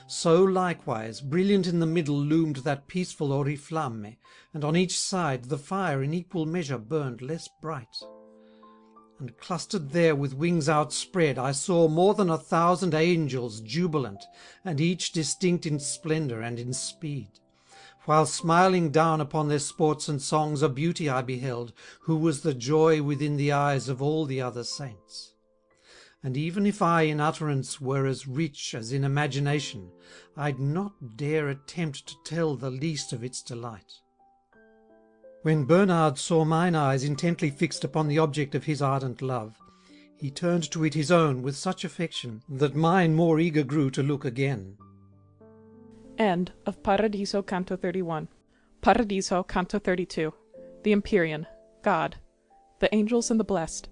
so likewise brilliant in the middle loomed that peaceful oriflamme, and on each side the fire in equal measure burned less bright. And clustered there with wings outspread I saw more than 1,000 angels jubilant, and each distinct in splendour and in speed, while smiling down upon their sports and songs a beauty I beheld, who was the joy within the eyes of all the other saints. And even if I in utterance were as rich as in imagination, I'd not dare attempt to tell the least of its delight. When Bernard saw mine eyes intently fixed upon the object of his ardent love, he turned to it his own with such affection, that mine more eager grew to look again. End of Paradiso Canto 31. Paradiso Canto 32. The Empyrean. God. The Angels and the Blessed.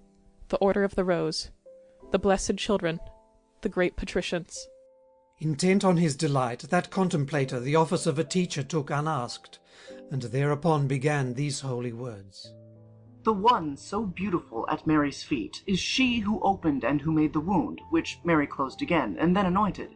The Order of the Rose. The Blessed Children. The Great Patricians. Intent on his delight, that contemplator the office of a teacher took unasked, and thereupon began these holy words. The one so beautiful at Mary's feet is she who opened and who made the wound, which Mary closed again, and then anointed.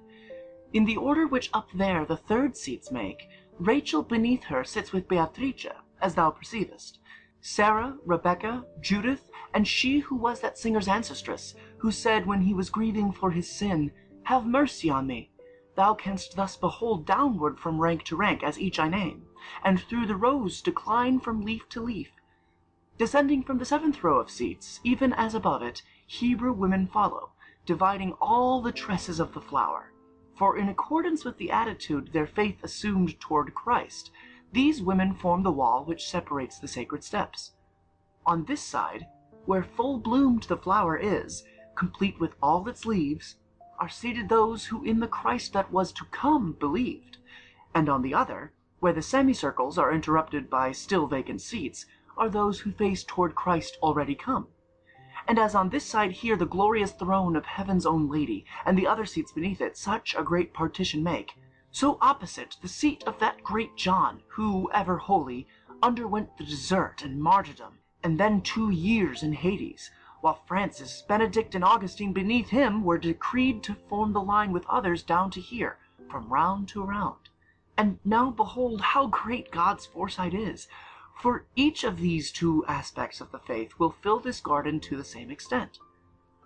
In the order which up there the third seats make, Rachel beneath her sits with Beatrice, as thou perceivest, Sarah, Rebecca, Judith, and she who was that singer's ancestress, who said when he was grieving for his sin, Have mercy on me. Thou canst thus behold downward from rank to rank, as each I name, and through the rows decline from leaf to leaf. Descending from the seventh row of seats, even as above it, Hebrew women follow, dividing all the tresses of the flower. For in accordance with the attitude their faith assumed toward Christ, these women form the wall which separates the sacred steps. On this side, where full-bloomed the flower is, complete with all its leaves, are seated those who in the Christ that was to come believed, and on the other, where the semicircles are interrupted by still vacant seats, are those who face toward Christ already come. And as on this side here the glorious throne of heaven's own Lady, and the other seats beneath it such a great partition make, so opposite the seat of that great John, who, ever holy, underwent the desert and martyrdom, and then 2 years in Hades, while Francis, Benedict, and Augustine beneath him were decreed to form the line with others down to here, from round to round. And now behold how great God's foresight is, for each of these two aspects of the faith will fill this garden to the same extent.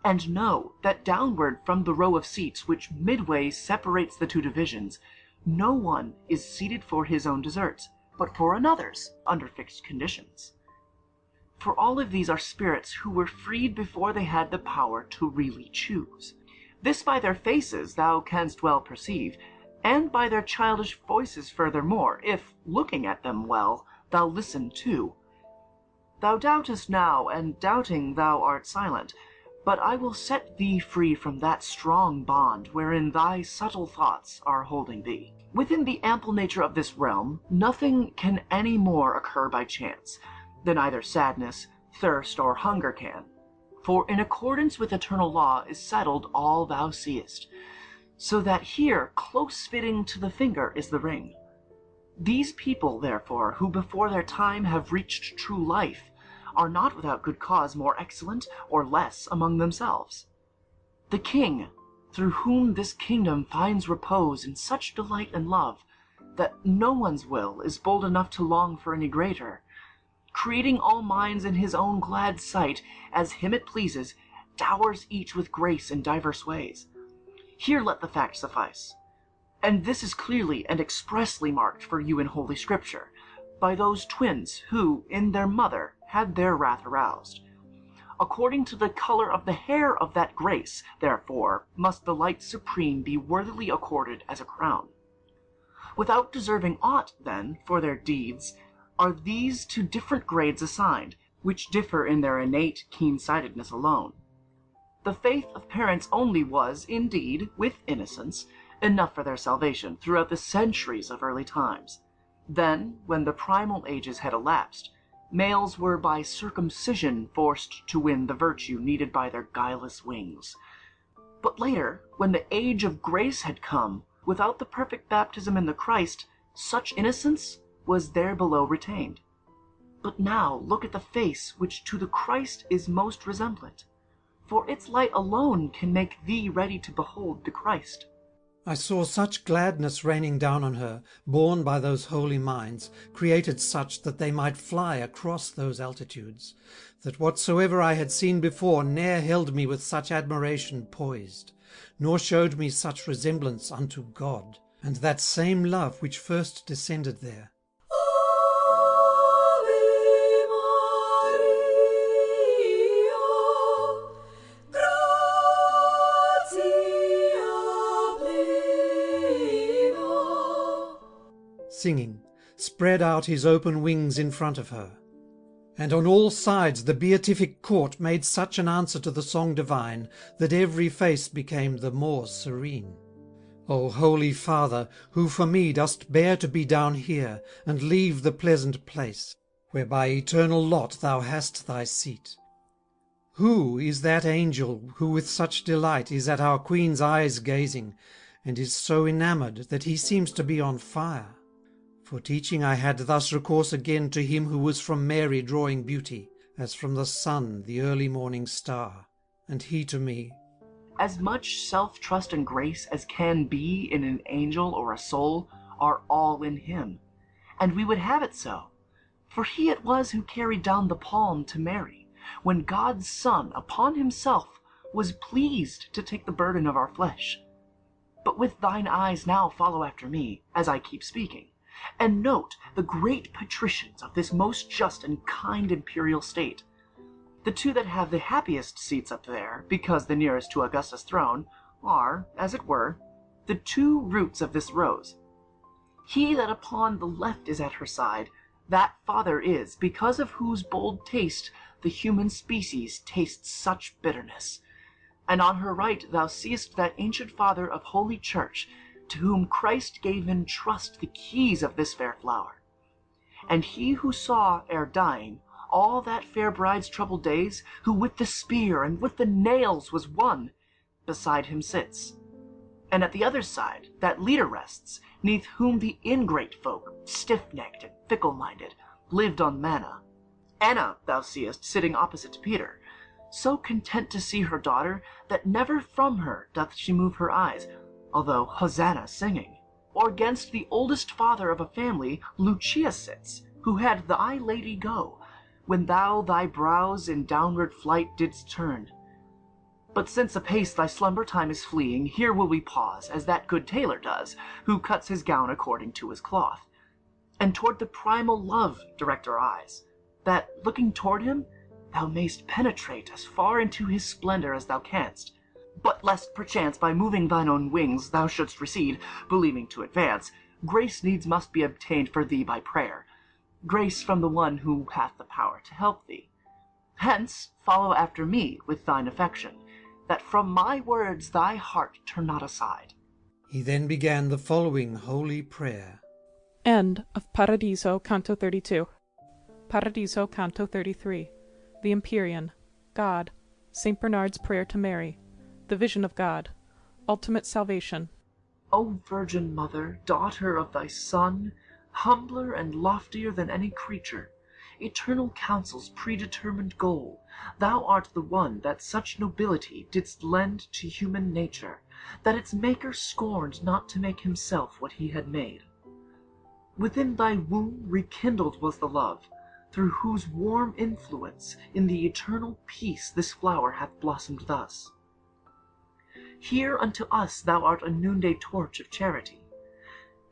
And know that downward from the row of seats which midway separates the two divisions, no one is seated for his own deserts, but for another's, under fixed conditions. For all of these are spirits who were freed before they had the power to really choose. This by their faces thou canst well perceive, and by their childish voices furthermore, if, looking at them well, thou listen too. Thou doubtest now, and doubting thou art silent, but I will set thee free from that strong bond wherein thy subtle thoughts are holding thee. Within the ample nature of this realm, nothing can any more occur by chance than either sadness, thirst, or hunger can. For in accordance with eternal law is settled all thou seest, so that here, close fitting to the finger, is the ring. These people, therefore, who before their time have reached true life, are not without good cause more excellent or less among themselves. The king, through whom this kingdom finds repose in such delight and love, that no one's will is bold enough to long for any greater, creating all minds in his own glad sight, as him it pleases, dowers each with grace in diverse ways. Here let the fact suffice, and this is clearly and expressly marked for you in Holy Scripture, by those twins who, in their mother, had their wrath aroused. According to the color of the hair of that grace, therefore, must the light supreme be worthily accorded as a crown. Without deserving aught, then, for their deeds, are these to different grades assigned, which differ in their innate keen-sightedness alone. The faith of parents only was, indeed, with innocence, enough for their salvation throughout the centuries of early times. Then, when the primal ages had elapsed, males were by circumcision forced to win the virtue needed by their guileless wings. But later, when the age of grace had come, without the perfect baptism in the Christ, such innocence was there below retained. But now look at the face which to the Christ is most resemblant, for its light alone can make thee ready to behold the Christ. I saw such gladness raining down on her, borne by those holy minds, created such that they might fly across those altitudes, that whatsoever I had seen before ne'er held me with such admiration poised, nor showed me such resemblance unto God, and that same love which first descended there. Singing, spread out his open wings in front of her. And on all sides the beatific court made such an answer to the song divine, that every face became the more serene. O Holy Father, who for me dost bear to be down here, and leave the pleasant place, where by eternal lot thou hast thy seat, who is that angel who with such delight is at our Queen's eyes gazing, and is so enamoured that he seems to be on fire? For teaching I had thus recourse again to him who was from Mary drawing beauty, as from the sun the early morning star, and he to me, As much self-trust and grace as can be in an angel or a soul are all in him, and we would have it so, for he it was who carried down the palm to Mary, when God's Son upon himself was pleased to take the burden of our flesh. But with thine eyes now follow after me, as I keep speaking, and note the great patricians of this most just and kind imperial state. The two that have the happiest seats up there, because the nearest to Augustus' throne, are, as it were, the two roots of this rose. He that upon the left is at her side, that father is, because of whose bold taste the human species tastes such bitterness. And on her right thou seest that ancient father of Holy Church, to whom Christ gave in trust the keys of this fair flower. And he who saw, ere dying, all that fair bride's troubled days, who with the spear and with the nails was won, beside him sits. And at the other side that leader rests, neath whom the ingrate folk, stiff-necked and fickle-minded, lived on manna. Anna thou seest sitting opposite to Peter, so content to see her daughter, that never from her doth she move her eyes, although Hosanna singing. Or 'gainst the oldest father of a family Lucia sits, who had thy lady go, when thou thy brows in downward flight didst turn. But since apace thy slumber time is fleeing, here will we pause, as that good tailor does, who cuts his gown according to his cloth, and toward the primal love direct our eyes, that, looking toward him, thou mayst penetrate as far into his splendor as thou canst. But lest perchance by moving thine own wings thou shouldst recede, believing to advance, grace needs must be obtained for thee by prayer, grace from the one who hath the power to help thee. Hence follow after me with thine affection, that from my words thy heart turn not aside. He then began the following holy prayer. End of Paradiso, Canto 32. Paradiso, Canto 33. The Empyrean. God. St. Bernard's Prayer to Mary. The Vision of God. Ultimate Salvation. O Virgin Mother, daughter of thy Son, humbler and loftier than any creature, eternal counsel's predetermined goal, thou art the one that such nobility didst lend to human nature, that its maker scorned not to make himself what he had made. Within thy womb rekindled was the love, through whose warm influence in the eternal peace this flower hath blossomed thus. Here unto us thou art a noonday torch of charity,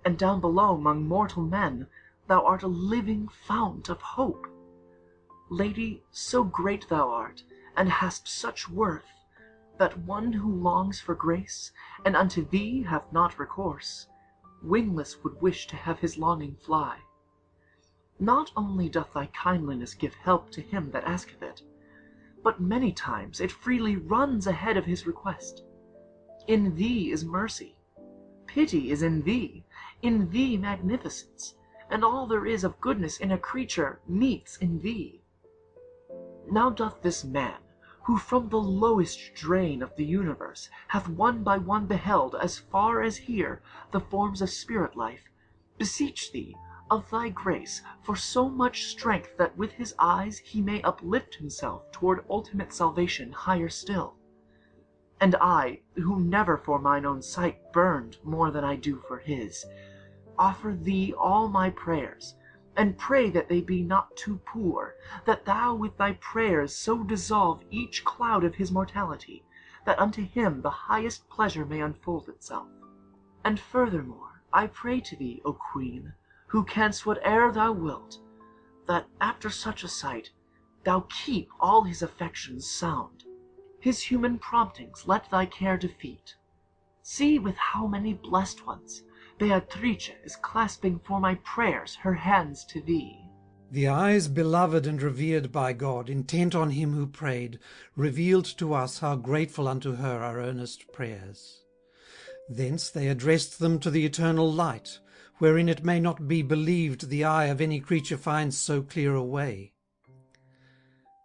and down below among mortal men thou art a living fount of hope. Lady, so great thou art, and hast such worth, that one who longs for grace, and unto thee hath not recourse, wingless would wish to have his longing fly. Not only doth thy kindliness give help to him that asketh it, but many times it freely runs ahead of his request. In thee is mercy, pity is in thee magnificence, and all there is of goodness in a creature meets in thee. Now doth this man, who from the lowest drain of the universe hath one by one beheld, as far as here, the forms of spirit life, beseech thee, of thy grace, for so much strength that with his eyes he may uplift himself toward ultimate salvation higher still. And I, who never for mine own sight burned more than I do for his, offer thee all my prayers, and pray that they be not too poor, that thou with thy prayers so dissolve each cloud of his mortality, that unto him the highest pleasure may unfold itself. And furthermore, I pray to thee, O Queen, who canst whate'er thou wilt, that after such a sight thou keep all his affections sound. His human promptings let thy care defeat. See with how many blessed ones Beatrice is clasping for my prayers her hands to thee. The eyes beloved and revered by God, intent on him who prayed, revealed to us how grateful unto her our earnest prayers. Thence they addressed them to the eternal light, wherein it may not be believed the eye of any creature finds so clear a way.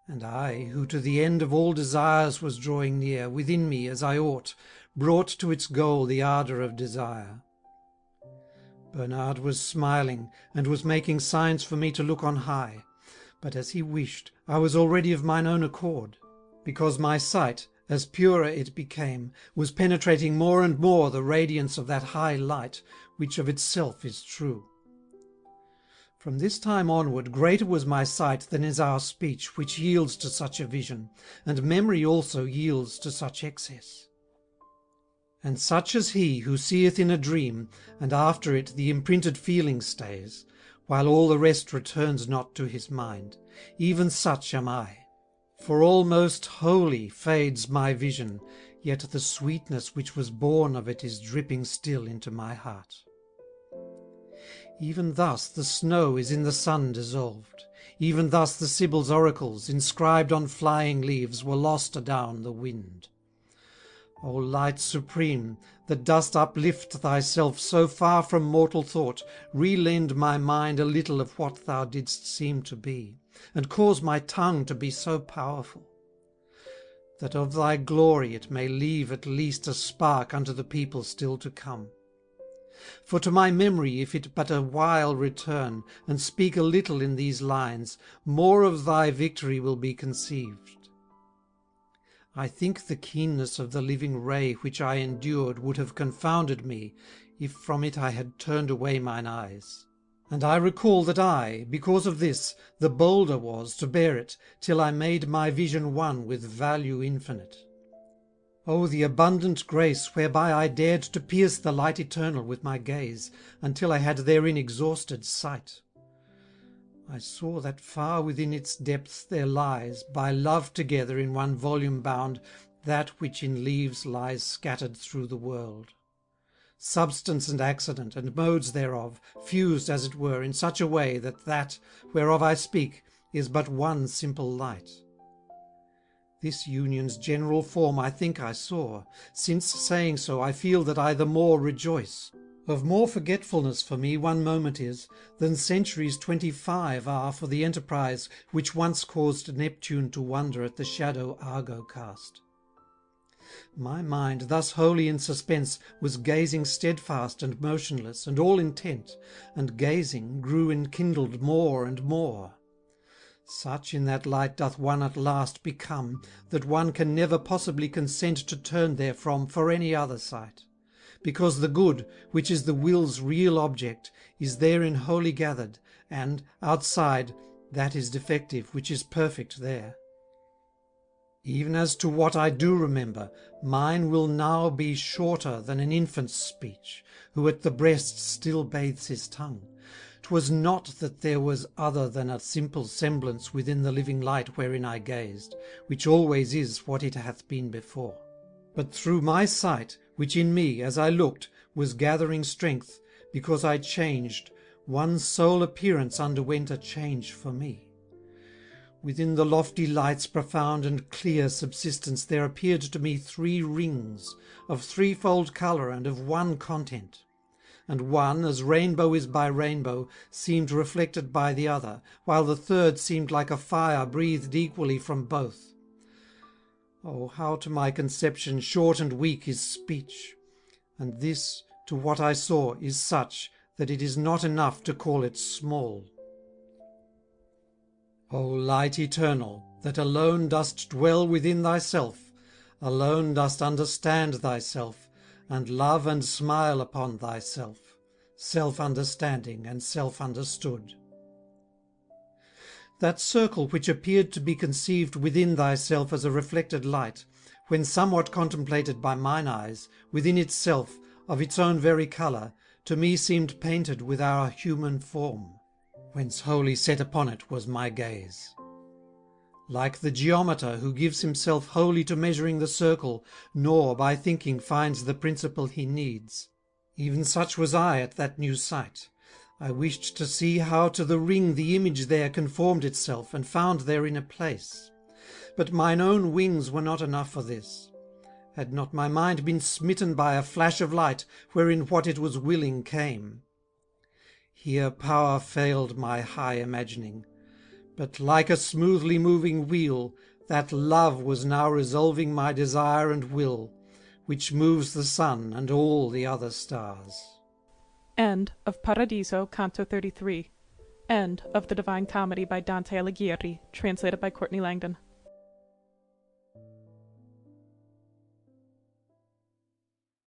And I, who to the end of all desires was drawing near, within me, as I ought, brought to its goal the ardour of desire. Bernard was smiling, and was making signs for me to look on high, but as he wished, I was already of mine own accord, because my sight, as purer it became, was penetrating more and more the radiance of that high light, which of itself is true. From this time onward greater was my sight than is our speech, which yields to such a vision, and memory also yields to such excess. And such as he who seeth in a dream, and after it the imprinted feeling stays, while all the rest returns not to his mind, even such am I. For almost wholly fades my vision, yet the sweetness which was born of it is dripping still into my heart. Even thus the snow is in the sun dissolved, even thus the Sibyl's oracles, inscribed on flying leaves, were lost adown the wind. O light supreme, that dost uplift thyself so far from mortal thought, relend my mind a little of what thou didst seem to be, and cause my tongue to be so powerful, that of thy glory it may leave at least a spark unto the people still to come. For to my memory if it but a while return, and speak a little in these lines, more of thy victory will be conceived. I think the keenness of the living ray which I endured would have confounded me, if from it I had turned away mine eyes. And I recall that I, because of this, the bolder was to bear it, till I made my vision one with value infinite. O the abundant grace whereby I dared to pierce the light eternal with my gaze, until I had therein exhausted sight! I saw that far within its depths there lies, by love together in one volume bound, that which in leaves lies scattered through the world. Substance and accident, and modes thereof, fused as it were in such a way that whereof I speak is but one simple light. This union's general form I think I saw, since saying so I feel that I the more rejoice. Of more forgetfulness for me one moment is, than centuries 25 are for the enterprise which once caused Neptune to wonder at the shadow Argo cast. My mind, thus wholly in suspense, was gazing steadfast and motionless, and all intent, and gazing grew enkindled more and more. Such in that light doth one at last become, that one can never possibly consent to turn therefrom for any other sight, because the good, which is the will's real object, is therein wholly gathered, and, outside, that is defective which is perfect there. Even as to what I do remember, mine will now be shorter than an infant's speech, who at the breast still bathes his tongue. 'Twas not that there was other than a simple semblance within the living light wherein I gazed, which always is what it hath been before. But through my sight, which in me, as I looked, was gathering strength, because I changed, one sole appearance underwent a change for me. Within the lofty light's profound and clear subsistence there appeared to me 3 rings, of threefold colour and of one content. And one, as rainbow is by rainbow, seemed reflected by the other, while the third seemed like a fire breathed equally from both. O how to my conception short and weak is speech! And this, to what I saw, is such, that it is not enough to call it small. O light eternal, that alone dost dwell within thyself, alone dost understand thyself, and love and smile upon thyself, self-understanding and self-understood. That circle which appeared to be conceived within thyself as a reflected light, when somewhat contemplated by mine eyes, within itself, of its own very colour, to me seemed painted with our human form, whence wholly set upon it was my gaze. Like the geometer who gives himself wholly to measuring the circle, nor by thinking finds the principle he needs, even such was I at that new sight. I wished to see how to the ring the image there conformed itself, and found therein a place. But mine own wings were not enough for this. Had not my mind been smitten by a flash of light, wherein what it was willing came. Here power failed my high imagining, but like a smoothly moving wheel, that love was now resolving my desire and will, which moves the sun and all the other stars. End of Paradiso, Canto 33. End of the Divine Comedy by Dante Alighieri, translated by Courtney Langdon.